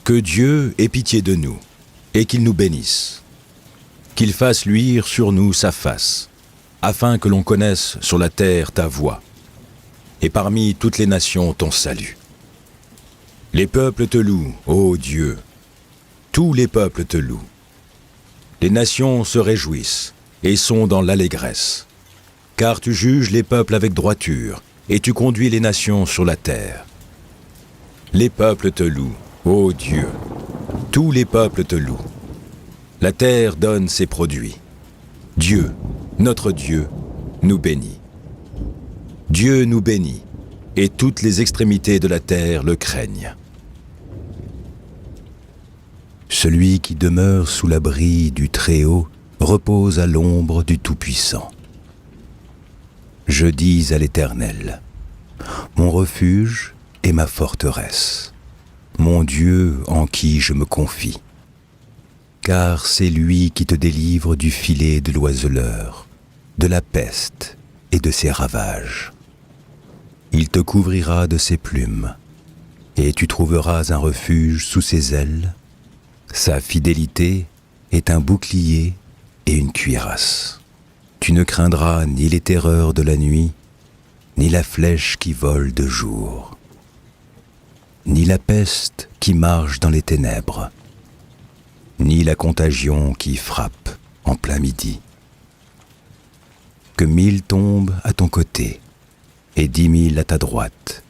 Que Dieu ait pitié de nous et qu'il nous bénisse. Qu'il fasse luire sur nous sa face, afin que l'on connaisse sur la terre ta voie, et parmi toutes les nations ton salut. Les peuples te louent, ô Dieu, tous les peuples te louent. Les nations se réjouissent et sont dans l'allégresse, car tu juges les peuples avec droiture, et tu conduis les nations sur la terre. Les peuples te louent, ô Dieu, tous les peuples te louent. La terre donne ses produits. Dieu, notre Dieu, nous bénit. Dieu nous bénit, et toutes les extrémités de la terre le craignent. Celui qui demeure sous l'abri du Très-Haut repose à l'ombre du Tout-Puissant. Je dis à l'Éternel, mon refuge et ma forteresse, mon Dieu en qui je me confie. Car c'est lui qui te délivre du filet de l'oiseleur, de la peste et de ses ravages. Il te couvrira de ses plumes, et tu trouveras un refuge sous ses ailes. Sa fidélité est un bouclier et une cuirasse. Tu ne craindras ni les terreurs de la nuit, ni la flèche qui vole de jour, ni la peste qui marche dans les ténèbres, ni la contagion qui frappe en plein midi. Que 1000 tombent à ton côté et 10 000 à ta droite,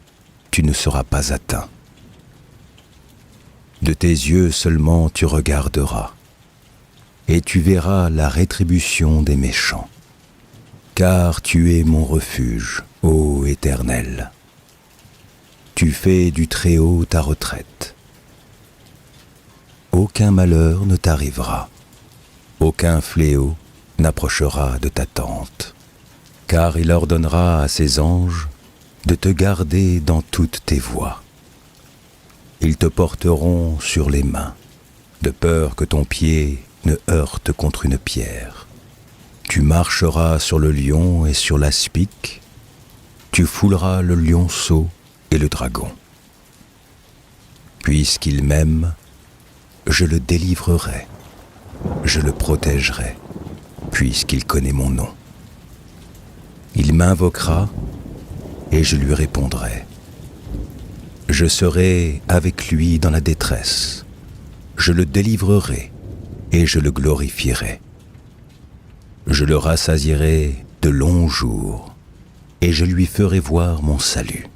tu ne seras pas atteint. De tes yeux seulement tu regarderas, et tu verras la rétribution des méchants. Car tu es mon refuge, ô Éternel. Tu fais du Très-Haut ta retraite. Aucun malheur ne t'arrivera, aucun fléau n'approchera de ta tente, car il ordonnera à ses anges de te garder dans toutes tes voies. Ils te porteront sur les mains, de peur que ton pied ne heurte contre une pierre. Tu marcheras sur le lion et sur l'aspic, tu fouleras le lionceau et le dragon. Puisqu'il m'aime, je le délivrerai, je le protégerai, puisqu'il connaît mon nom. Il m'invoquera et je lui répondrai. Je serai avec lui dans la détresse, je le délivrerai et je le glorifierai. Je le rassasierai de longs jours et je lui ferai voir mon salut.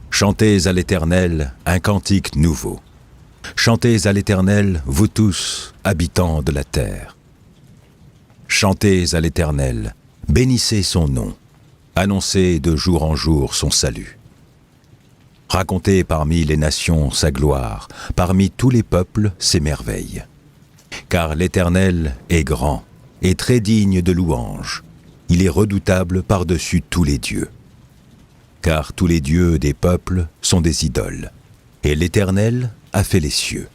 Chantez à l'Éternel un cantique nouveau. Chantez à l'Éternel, vous tous, habitants de la terre. Chantez à l'Éternel, bénissez son nom, annoncez de jour en jour son salut. Racontez parmi les nations sa gloire, parmi tous les peuples ses merveilles. Car l'Éternel est grand et très digne de louange. Il est redoutable par-dessus tous les dieux. Car tous les dieux des peuples sont des idoles, et l'Éternel a fait les cieux.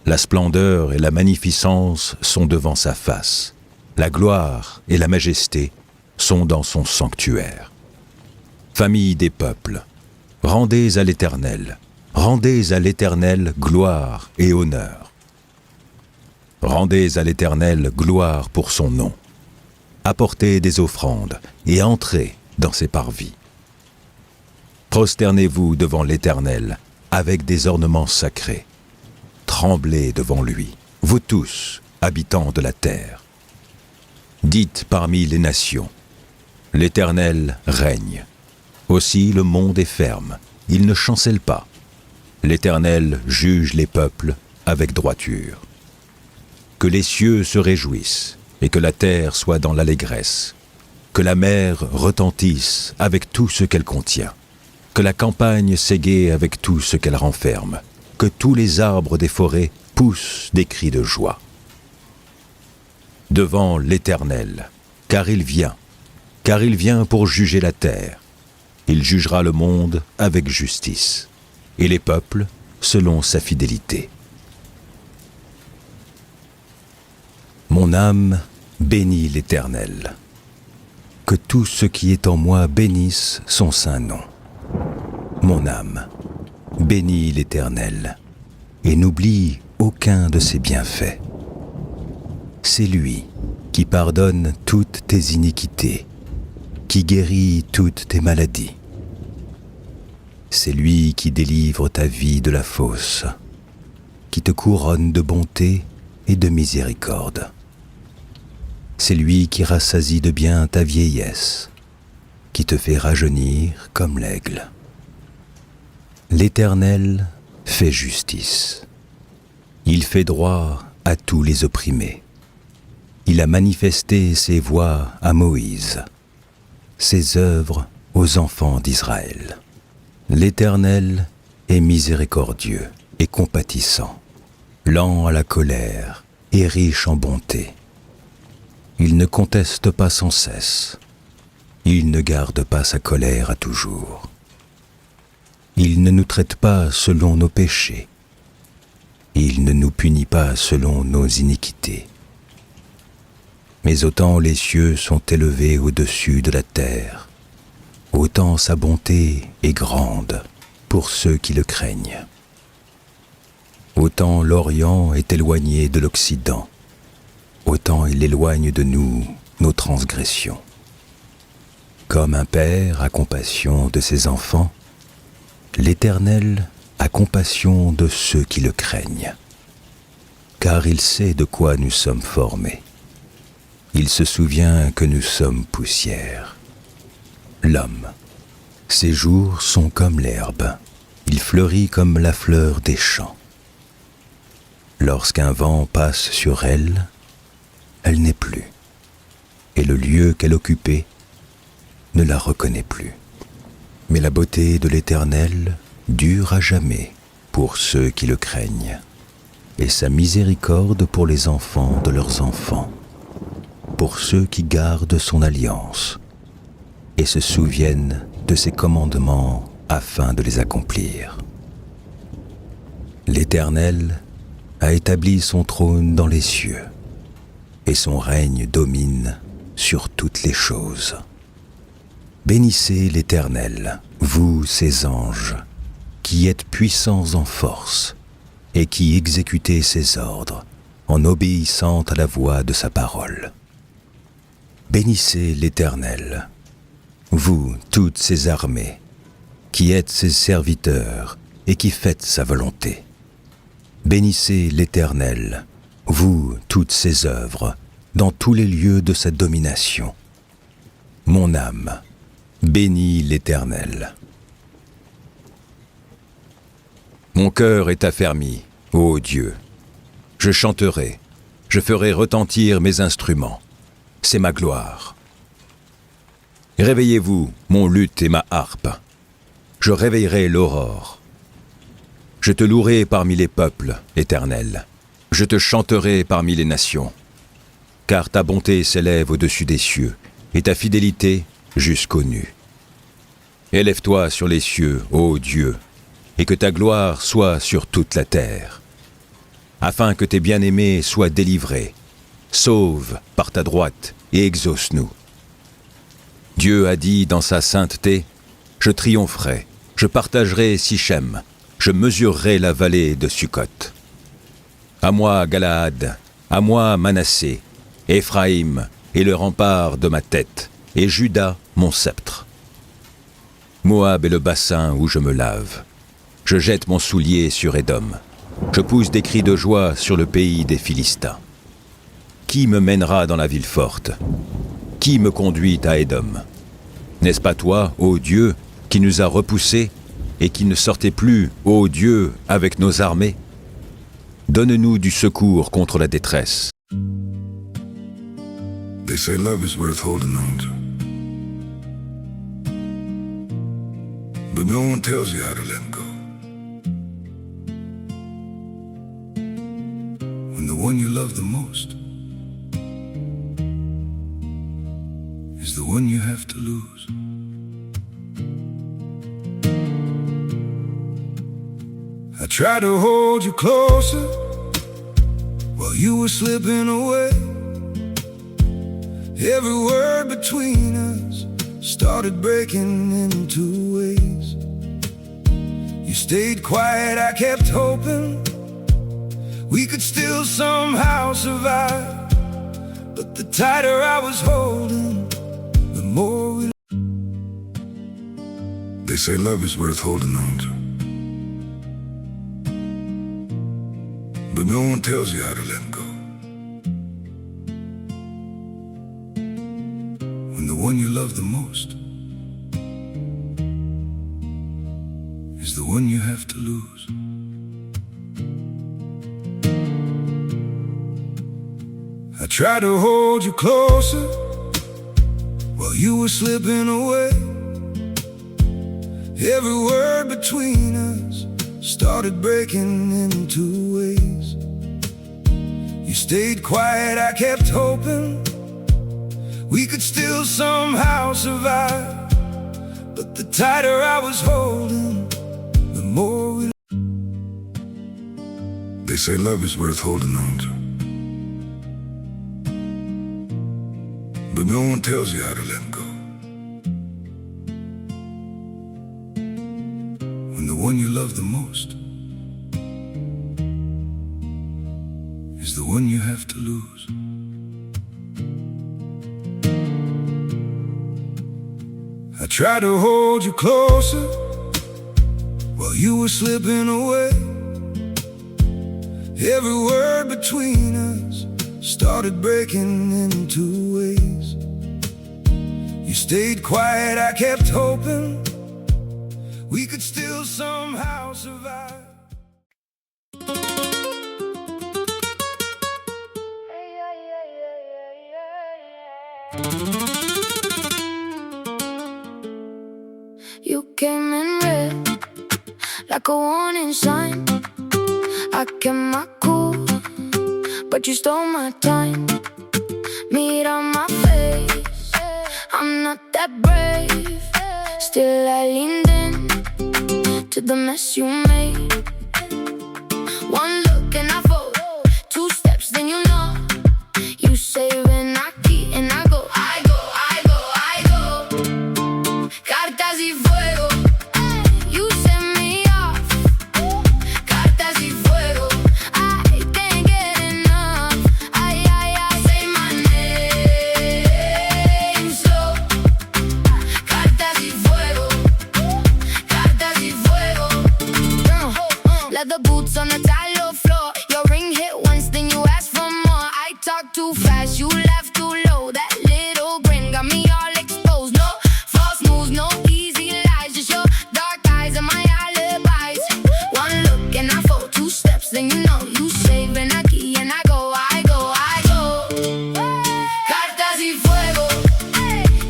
La splendeur et la magnificence sont devant sa face. La gloire et la majesté sont dans son sanctuaire. Famille des peuples, rendez à l'Éternel gloire et honneur. Rendez à l'Éternel gloire pour son nom. Apportez des offrandes et entrez dans ses parvis. Prosternez-vous devant l'Éternel avec des ornements sacrés. Tremblez devant lui, vous tous, habitants de la terre. Dites parmi les nations, l'Éternel règne. Aussi le monde est ferme, il ne chancelle pas. L'Éternel juge les peuples avec droiture. Que les cieux se réjouissent et que la terre soit dans l'allégresse. Que la mer retentisse avec tout ce qu'elle contient. Que la campagne s'égaie avec tout ce qu'elle renferme. Que tous les arbres des forêts poussent des cris de joie. Devant l'Éternel, car il vient pour juger la terre. Il jugera le monde avec justice, et les peuples selon sa fidélité. Mon âme bénit l'Éternel. Que tout ce qui est en moi bénisse son saint nom. Mon âme, bénis l'Éternel, et n'oublie aucun de ses bienfaits. C'est lui qui pardonne toutes tes iniquités, qui guérit toutes tes maladies. C'est lui qui délivre ta vie de la fosse, qui te couronne de bonté et de miséricorde. C'est lui qui rassasie de bien ta vieillesse, qui te fait rajeunir comme l'aigle. L'Éternel fait justice. Il fait droit à tous les opprimés. Il a manifesté ses voies à Moïse, ses œuvres aux enfants d'Israël. L'Éternel est miséricordieux et compatissant, lent à la colère et riche en bonté. Il ne conteste pas sans cesse. Il ne garde pas sa colère à toujours. Il ne nous traite pas selon nos péchés. Il ne nous punit pas selon nos iniquités. Mais autant les cieux sont élevés au-dessus de la terre, autant sa bonté est grande pour ceux qui le craignent. Autant l'Orient est éloigné de l'Occident, autant il éloigne de nous nos transgressions. Comme un père a compassion de ses enfants, l'Éternel a compassion de ceux qui le craignent, car il sait de quoi nous sommes formés. Il se souvient que nous sommes poussière. L'homme. Ses jours sont comme l'herbe, il fleurit comme la fleur des champs. Lorsqu'un vent passe sur elle, elle n'est plus, et le lieu qu'elle occupait ne la reconnaît plus. Mais la beauté de l'Éternel dure à jamais pour ceux qui le craignent, et sa miséricorde pour les enfants de leurs enfants, pour ceux qui gardent son alliance et se souviennent de ses commandements afin de les accomplir. L'Éternel a établi son trône dans les cieux, et son règne domine sur toutes les choses. Bénissez l'Éternel, vous ses anges, qui êtes puissants en force, et qui exécutez ses ordres, en obéissant à la voix de sa parole. Bénissez l'Éternel, vous toutes ses armées, qui êtes ses serviteurs et qui faites sa volonté. Bénissez l'Éternel, vous toutes ses œuvres, dans tous les lieux de sa domination. Mon âme, bénis l'Éternel. Mon cœur est affermi, ô Dieu. Je chanterai, je ferai retentir mes instruments. C'est ma gloire. Réveillez-vous, mon luth et ma harpe. Je réveillerai l'aurore. Je te louerai parmi les peuples, Éternel. Je te chanterai parmi les nations. Car ta bonté s'élève au-dessus des cieux, et ta fidélité jusqu'aux nues. Élève-toi sur les cieux, ô Dieu, et que ta gloire soit sur toute la terre. Afin que tes bien-aimés soient délivrés, sauve par ta droite et exauce-nous. Dieu a dit dans sa sainteté, « Je triompherai, je partagerai Sichem, je mesurerai la vallée de Sukkot. » À moi, Galaad, à moi, Manassé, Éphraïm est le rempart de ma tête, et Juda mon sceptre. Moab est le bassin où je me lave. Je jette mon soulier sur Édom. Je pousse des cris de joie sur le pays des Philistins. Qui me mènera dans la ville forte? Qui me conduit à Édom? N'est-ce pas toi, ô Dieu, qui nous a repoussés et qui ne sortait plus, ô Dieu, avec nos armées? Donne-nous du secours contre la détresse. They say love is worth holding on to, but no one tells you how to let go. When the one you love the most is the one you have to lose. I tried to hold you closer while you were slipping away. Every word between us started breaking into ways. You stayed quiet, I kept hoping we could still somehow survive. But the tighter I was holding, the more we... They say love is worth holding on to, but no one tells you how to let go. When the one you love the most is the one you have to lose. I tried to hold you closer while you were slipping away. Every word between us started breaking into ways. You stayed quiet, I kept hoping we could still somehow survive. But the tighter I was holding, the more we... They say love is worth holding on to, but no one tells you how to let go. When the one you love the most is the one you have to lose. I tried to hold you closer while you were slipping away. Every word between us started breaking into ways. You stayed quiet, I kept hoping we could still somehow survive. You came in red, like a warning sign. I kept my cool, but you stole my time. Meet on my face, I'm not that brave. Still I leaned in to the mess you made. One look and I vote, 2 steps then you know. You save and I keep and I go. Cartas y fuego, you set me off. Cartas y fuego, I can't get enough. Ay, ay, ay, say my name slow. Cartas y fuego, cartas y fuego. Leather boots on the tile floor. Your ring hit once, then you ask for more. I talk too fast, you laugh too low. That little grin got me all exposed. No false moves, no easy lies. Just your dark eyes and my alibis. One look and I fall, 2 steps, then you know. You save and I key and I go. Cartas y fuego,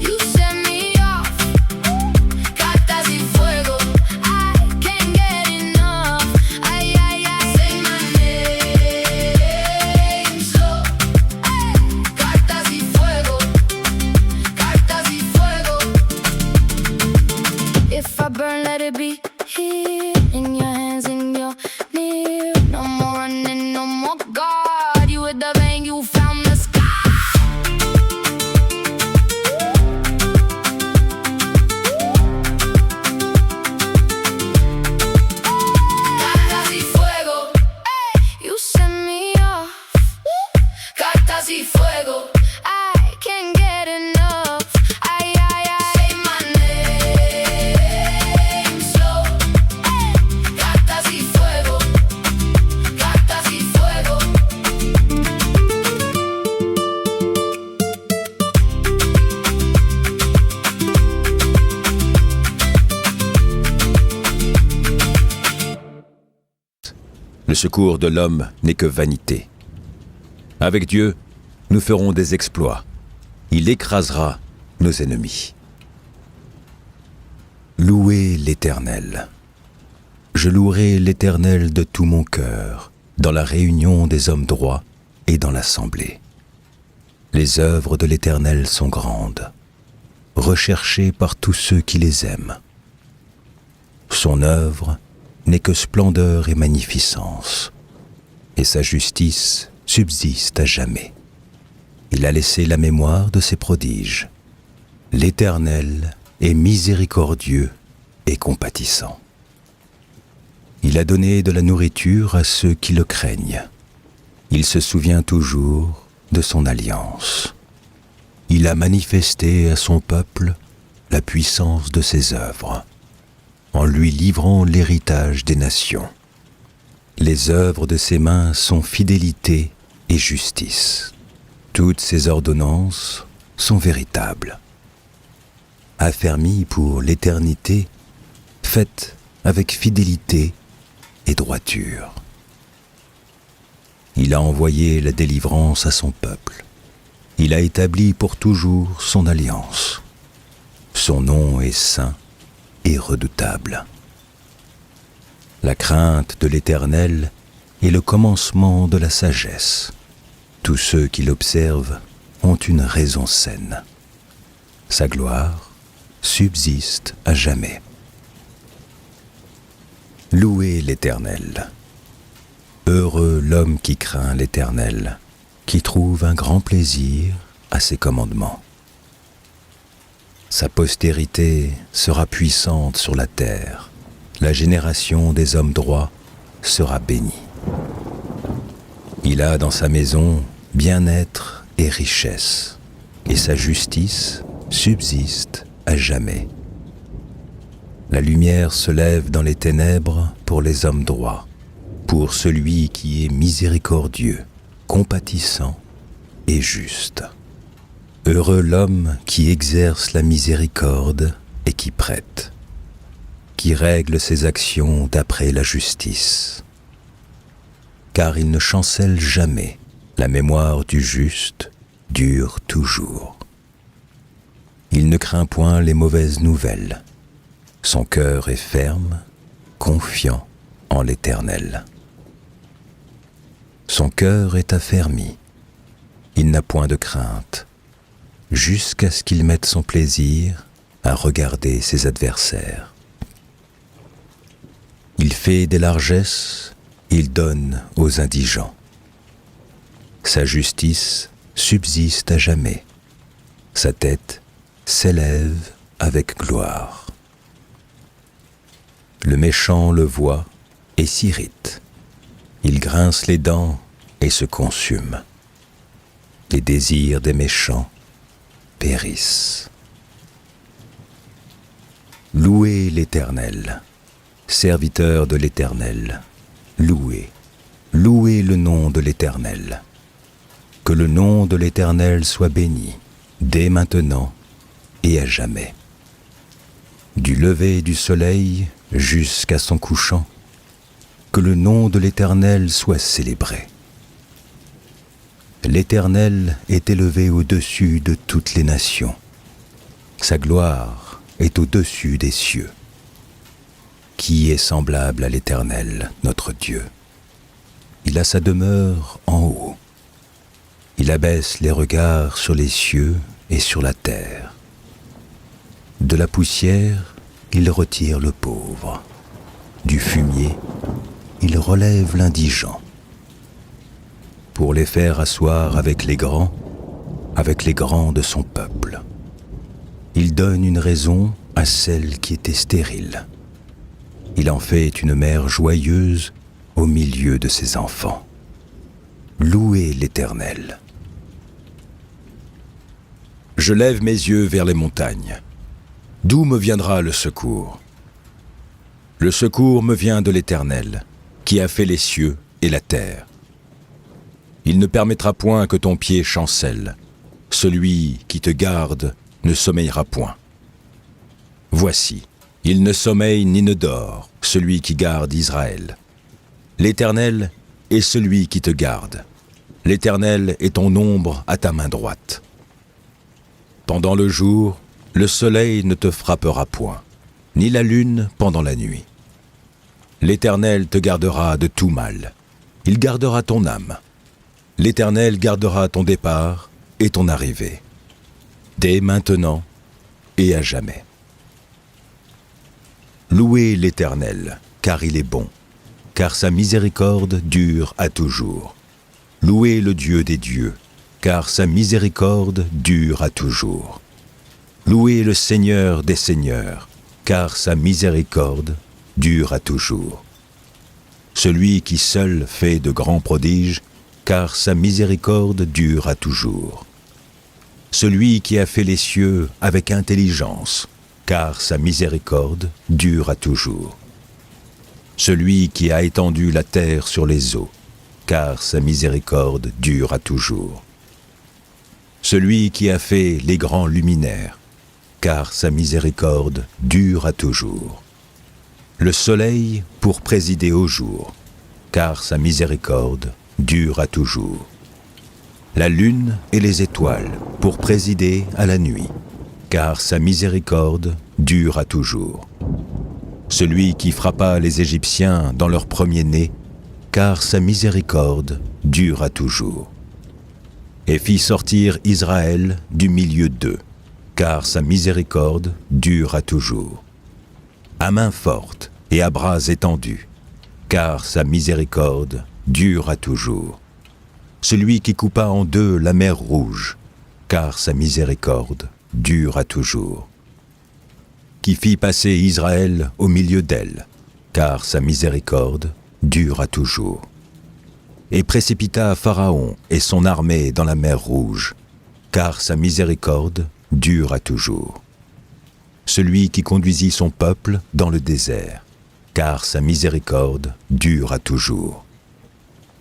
you set me off. Cartas y fuego, I can't get enough. Ay, ay, ay, say my name slow. Cartas y fuego, cartas y fuego. If I burn, let it be here in your hands, in your near. No more running, no more guard. You hit the vein, you found the sky. Cartas y fuego, you set me off. Cartas y fuego, I can't get enough. Ay, ay, ay, say my name slow. Cartas y fuego, cartas y fuego. Le secours de l'homme n'est que vanité. Avec Dieu, nous ferons des exploits. Il écrasera nos ennemis. Louez l'Éternel. Je louerai l'Éternel de tout mon cœur, dans la réunion des hommes droits et dans l'assemblée. Les œuvres de l'Éternel sont grandes, recherchées par tous ceux qui les aiment. Son œuvre n'est que splendeur et magnificence, et sa justice subsiste à jamais. Il a laissé la mémoire de ses prodiges. L'Éternel est miséricordieux et compatissant. Il a donné de la nourriture à ceux qui le craignent. Il se souvient toujours de son alliance. Il a manifesté à son peuple la puissance de ses œuvres, en lui livrant l'héritage des nations. Les œuvres de ses mains sont fidélité et justice. Toutes ses ordonnances sont véritables. Affermies pour l'éternité, faites avec fidélité et droiture. Il a envoyé la délivrance à son peuple. Il a établi pour toujours son alliance. Son nom est saint et redoutable. La crainte de l'Éternel est le commencement de la sagesse. Tous ceux qui l'observent ont une raison saine. Sa gloire subsiste à jamais. Louez l'Éternel. Heureux l'homme qui craint l'Éternel, qui trouve un grand plaisir à ses commandements. Sa postérité sera puissante sur la terre. La génération des hommes droits sera bénie. Il a dans sa maison bien-être et richesse, et sa justice subsiste à jamais. La lumière se lève dans les ténèbres pour les hommes droits, pour celui qui est miséricordieux, compatissant et juste. Heureux l'homme qui exerce la miséricorde et qui prête, qui règle ses actions d'après la justice. Car il ne chancelle jamais, la mémoire du juste dure toujours. Il ne craint point les mauvaises nouvelles, son cœur est ferme, confiant en l'Éternel. Son cœur est affermi, il n'a point de crainte, jusqu'à ce qu'il mette son plaisir à regarder ses adversaires. Il fait des largesses, il donne aux indigents. Sa justice subsiste à jamais, sa tête s'élève avec gloire. Le méchant le voit et s'irrite. Il grince les dents et se consume. Les désirs des méchants périssent. Louez l'Éternel, serviteurs de l'Éternel, louez, louez le nom de l'Éternel. Que le nom de l'Éternel soit béni, dès maintenant et à jamais. Du lever du soleil jusqu'à son couchant, que le nom de l'Éternel soit célébré. L'Éternel est élevé au-dessus de toutes les nations. Sa gloire est au-dessus des cieux. Qui est semblable à l'Éternel, notre Dieu? Il a sa demeure en haut. Il abaisse les regards sur les cieux et sur la terre. De la poussière, il retire le pauvre. Du fumier, il relève l'indigent. Pour les faire asseoir avec les grands de son peuple. Il donne une raison à celle qui était stérile. Il en fait une mère joyeuse au milieu de ses enfants. Louez l'Éternel. Je lève mes yeux vers les montagnes. D'où me viendra le secours? Le secours me vient de l'Éternel, qui a fait les cieux et la terre. Il ne permettra point que ton pied chancelle. Celui qui te garde ne sommeillera point. Voici, il ne sommeille ni ne dort, celui qui garde Israël. L'Éternel est celui qui te garde. L'Éternel est ton ombre à ta main droite. Pendant le jour, le soleil ne te frappera point, ni la lune pendant la nuit. L'Éternel te gardera de tout mal. Il gardera ton âme. L'Éternel gardera ton départ et ton arrivée, dès maintenant et à jamais. Louez l'Éternel, car il est bon, car sa miséricorde dure à toujours. Louez le Dieu des dieux, car sa miséricorde dure à toujours. Louez le Seigneur des seigneurs, car sa miséricorde dure à toujours. Celui qui seul fait de grands prodiges, car sa miséricorde dure à toujours. Celui qui a fait les cieux avec intelligence, car sa miséricorde dure à toujours. Celui qui a étendu la terre sur les eaux, car sa miséricorde dure à toujours. Celui qui a fait les grands luminaires, car sa miséricorde dure à toujours. Le soleil pour présider au jour, car sa miséricorde dure à toujours. La lune et les étoiles pour présider à la nuit, car sa miséricorde dure à toujours. Celui qui frappa les Égyptiens dans leur premier-né, car sa miséricorde dure à toujours. Et fit sortir Israël du milieu d'eux, car sa miséricorde dure à toujours. À main forte et à bras étendus, car sa miséricorde dure à toujours. Celui qui coupa en deux la mer rouge, car sa miséricorde dure à toujours. Qui fit passer Israël au milieu d'elle, car sa miséricorde dure à toujours. Et précipita Pharaon et son armée dans la mer rouge, car sa miséricorde dure à toujours. Celui qui conduisit son peuple dans le désert, car sa miséricorde dure à toujours.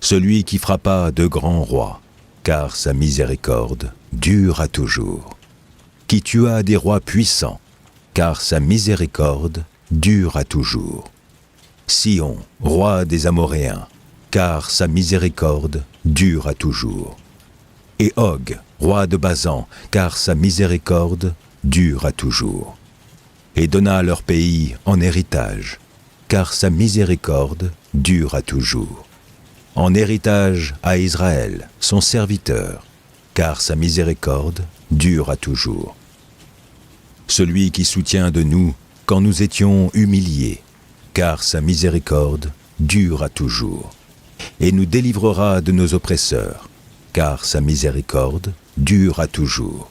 Celui qui frappa de grands rois, car sa miséricorde dure à toujours. Qui tua des rois puissants, car sa miséricorde dure à toujours. Sion, roi des Amoréens, car sa miséricorde dure à toujours. Et Og, roi de Basan, car sa miséricorde dure à toujours. Et donna leur pays en héritage, car sa miséricorde dure à toujours. En héritage à Israël, son serviteur, car sa miséricorde dure à toujours. Celui qui soutient de nous quand nous étions humiliés, car sa miséricorde dure à toujours. Et nous délivrera de nos oppresseurs, car sa miséricorde dure à toujours.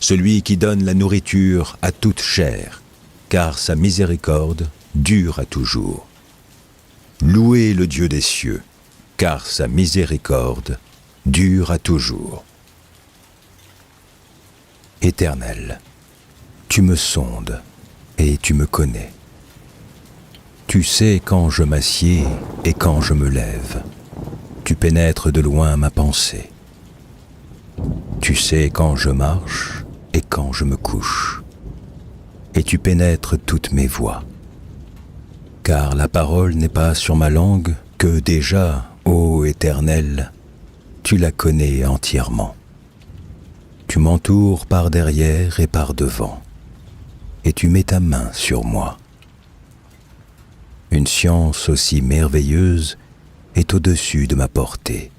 Celui qui donne la nourriture à toute chair, car sa miséricorde dure à toujours. Louez le Dieu des cieux, car sa miséricorde dure à toujours. Éternel, tu me sondes et tu me connais. Tu sais quand je m'assieds et quand je me lève. Tu pénètres de loin ma pensée. Tu sais quand je marche et quand je me couche. Et tu pénètres toutes mes voies. Car la parole n'est pas sur ma langue que déjà, ô Éternel, tu la connais entièrement. Tu m'entoures par derrière et par devant, et tu mets ta main sur moi. Une science aussi merveilleuse est au-dessus de ma portée.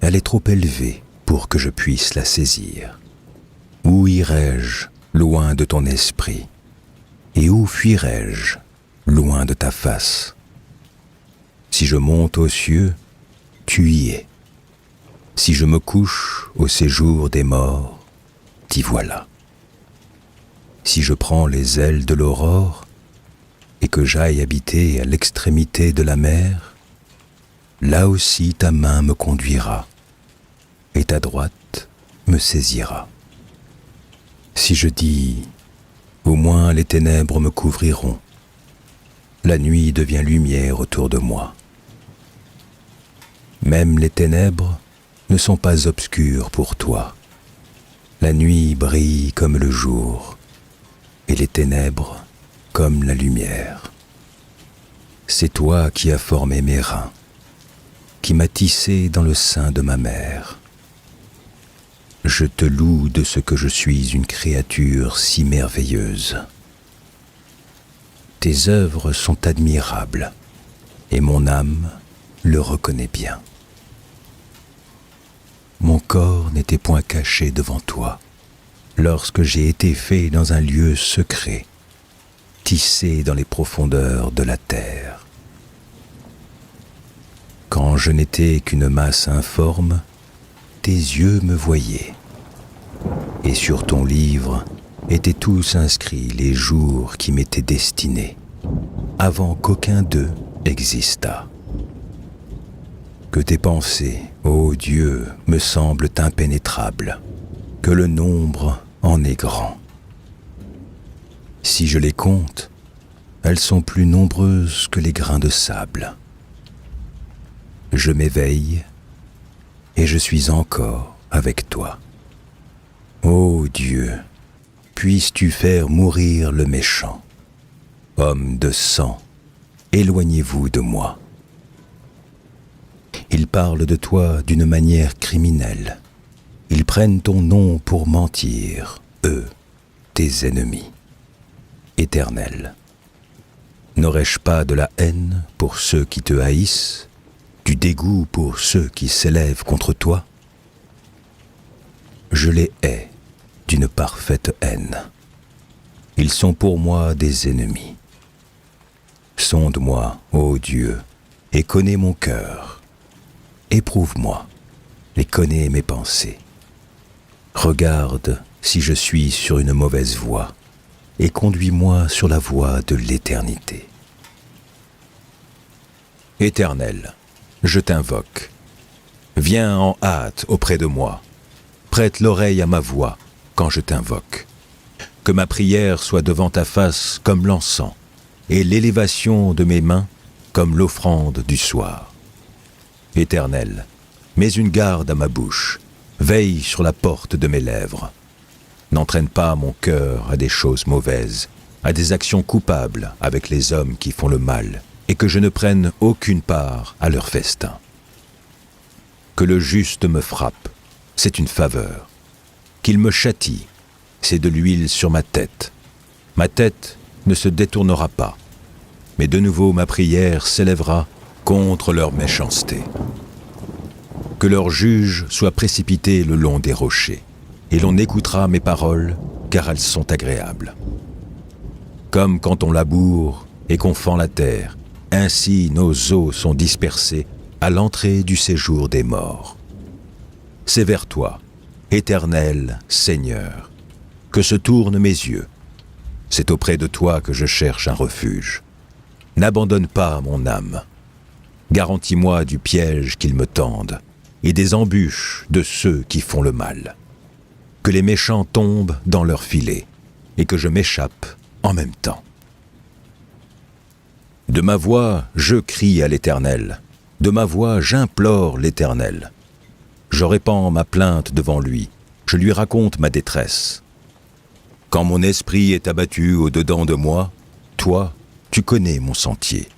Elle est trop élevée pour que je puisse la saisir. Où irai-je loin de ton esprit? Et où fuirai-je loin de ta face? Si je monte aux cieux, tu y es. Si je me couche au séjour des morts, t'y voilà. Si je prends les ailes de l'aurore et que j'aille habiter à l'extrémité de la mer, là aussi ta main me conduira et ta droite me saisira. Si je dis, au moins les ténèbres me couvriront, la nuit devient lumière autour de moi. Même les ténèbres ne sont pas obscures pour toi. La nuit brille comme le jour, et les ténèbres comme la lumière. C'est toi qui as formé mes reins, qui m'as tissé dans le sein de ma mère. Je te loue de ce que je suis une créature si merveilleuse. Tes œuvres sont admirables, et mon âme le reconnaît bien. Mon corps n'était point caché devant toi, lorsque j'ai été fait dans un lieu secret, tissé dans les profondeurs de la terre. Quand je n'étais qu'une masse informe, tes yeux me voyaient, et sur ton livre étaient tous inscrits les jours qui m'étaient destinés, avant qu'aucun d'eux existât. Que tes pensées, ô Dieu, me semblent impénétrables, que le nombre en est grand. Si je les compte, elles sont plus nombreuses que les grains de sable. Je m'éveille et je suis encore avec toi. Ô Dieu, puisses-tu faire mourir le méchant. Homme de sang, éloignez-vous de moi. Ils parlent de toi d'une manière criminelle. Ils prennent ton nom pour mentir, eux, tes ennemis. Éternel, n'aurais-je pas de la haine pour ceux qui te haïssent, du dégoût pour ceux qui s'élèvent contre toi? Je les hais d'une parfaite haine. Ils sont pour moi des ennemis. Sonde-moi, ô Dieu, et connais mon cœur. Éprouve-moi, et connais mes pensées. Regarde si je suis sur une mauvaise voie, et conduis-moi sur la voie de l'éternité. Éternel, je t'invoque. Viens en hâte auprès de moi. Prête l'oreille à ma voix quand je t'invoque. Que ma prière soit devant ta face comme l'encens, et l'élévation de mes mains comme l'offrande du soir. Éternel, Mets une garde à ma bouche, veille sur la porte de mes lèvres. N'entraîne pas mon cœur à des choses mauvaises, à des actions coupables avec les hommes qui font le mal, et que je ne prenne aucune part à leur festin. Que le juste me frappe, c'est une faveur. Qu'il me châtie, c'est de l'huile sur ma tête. Ma tête ne se détournera pas, mais de nouveau ma prière s'élèvera contre leur méchanceté. Que leur juge soit précipité le long des rochers, et l'on écoutera mes paroles, car elles sont agréables. Comme quand on laboure et qu'on fend la terre, ainsi nos os sont dispersés à l'entrée du séjour des morts. C'est vers toi, Éternel Seigneur, que se tournent mes yeux. C'est auprès de toi que je cherche un refuge. N'abandonne pas mon âme. Garantis-moi du piège qu'ils me tendent et des embûches de ceux qui font le mal. Que les méchants tombent dans leur filet et que je m'échappe en même temps. De ma voix, je crie à l'Éternel. De ma voix, j'implore l'Éternel. Je répands ma plainte devant lui. Je lui raconte ma détresse. Quand mon esprit est abattu au-dedans de moi, toi, tu connais mon sentier.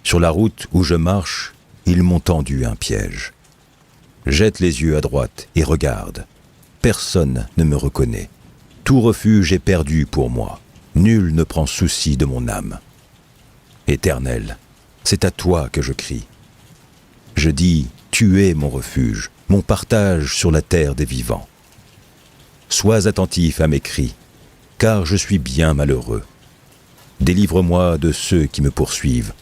Sur la route où je marche, ils m'ont tendu un piège. Jette les yeux à droite et regarde. Personne ne me reconnaît. Tout refuge est perdu pour moi. Nul ne prend souci de mon âme. Éternel, c'est à toi que je crie. Je dis, tu es mon refuge, mon partage sur la terre des vivants. Sois attentif à mes cris, car je suis bien malheureux. Délivre-moi de ceux qui me poursuivent,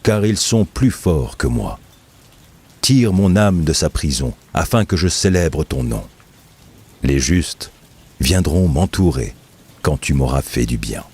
car ils sont plus forts que moi. Tire mon âme de sa prison, afin que je célèbre ton nom. Les justes viendront m'entourer quand tu m'auras fait du bien.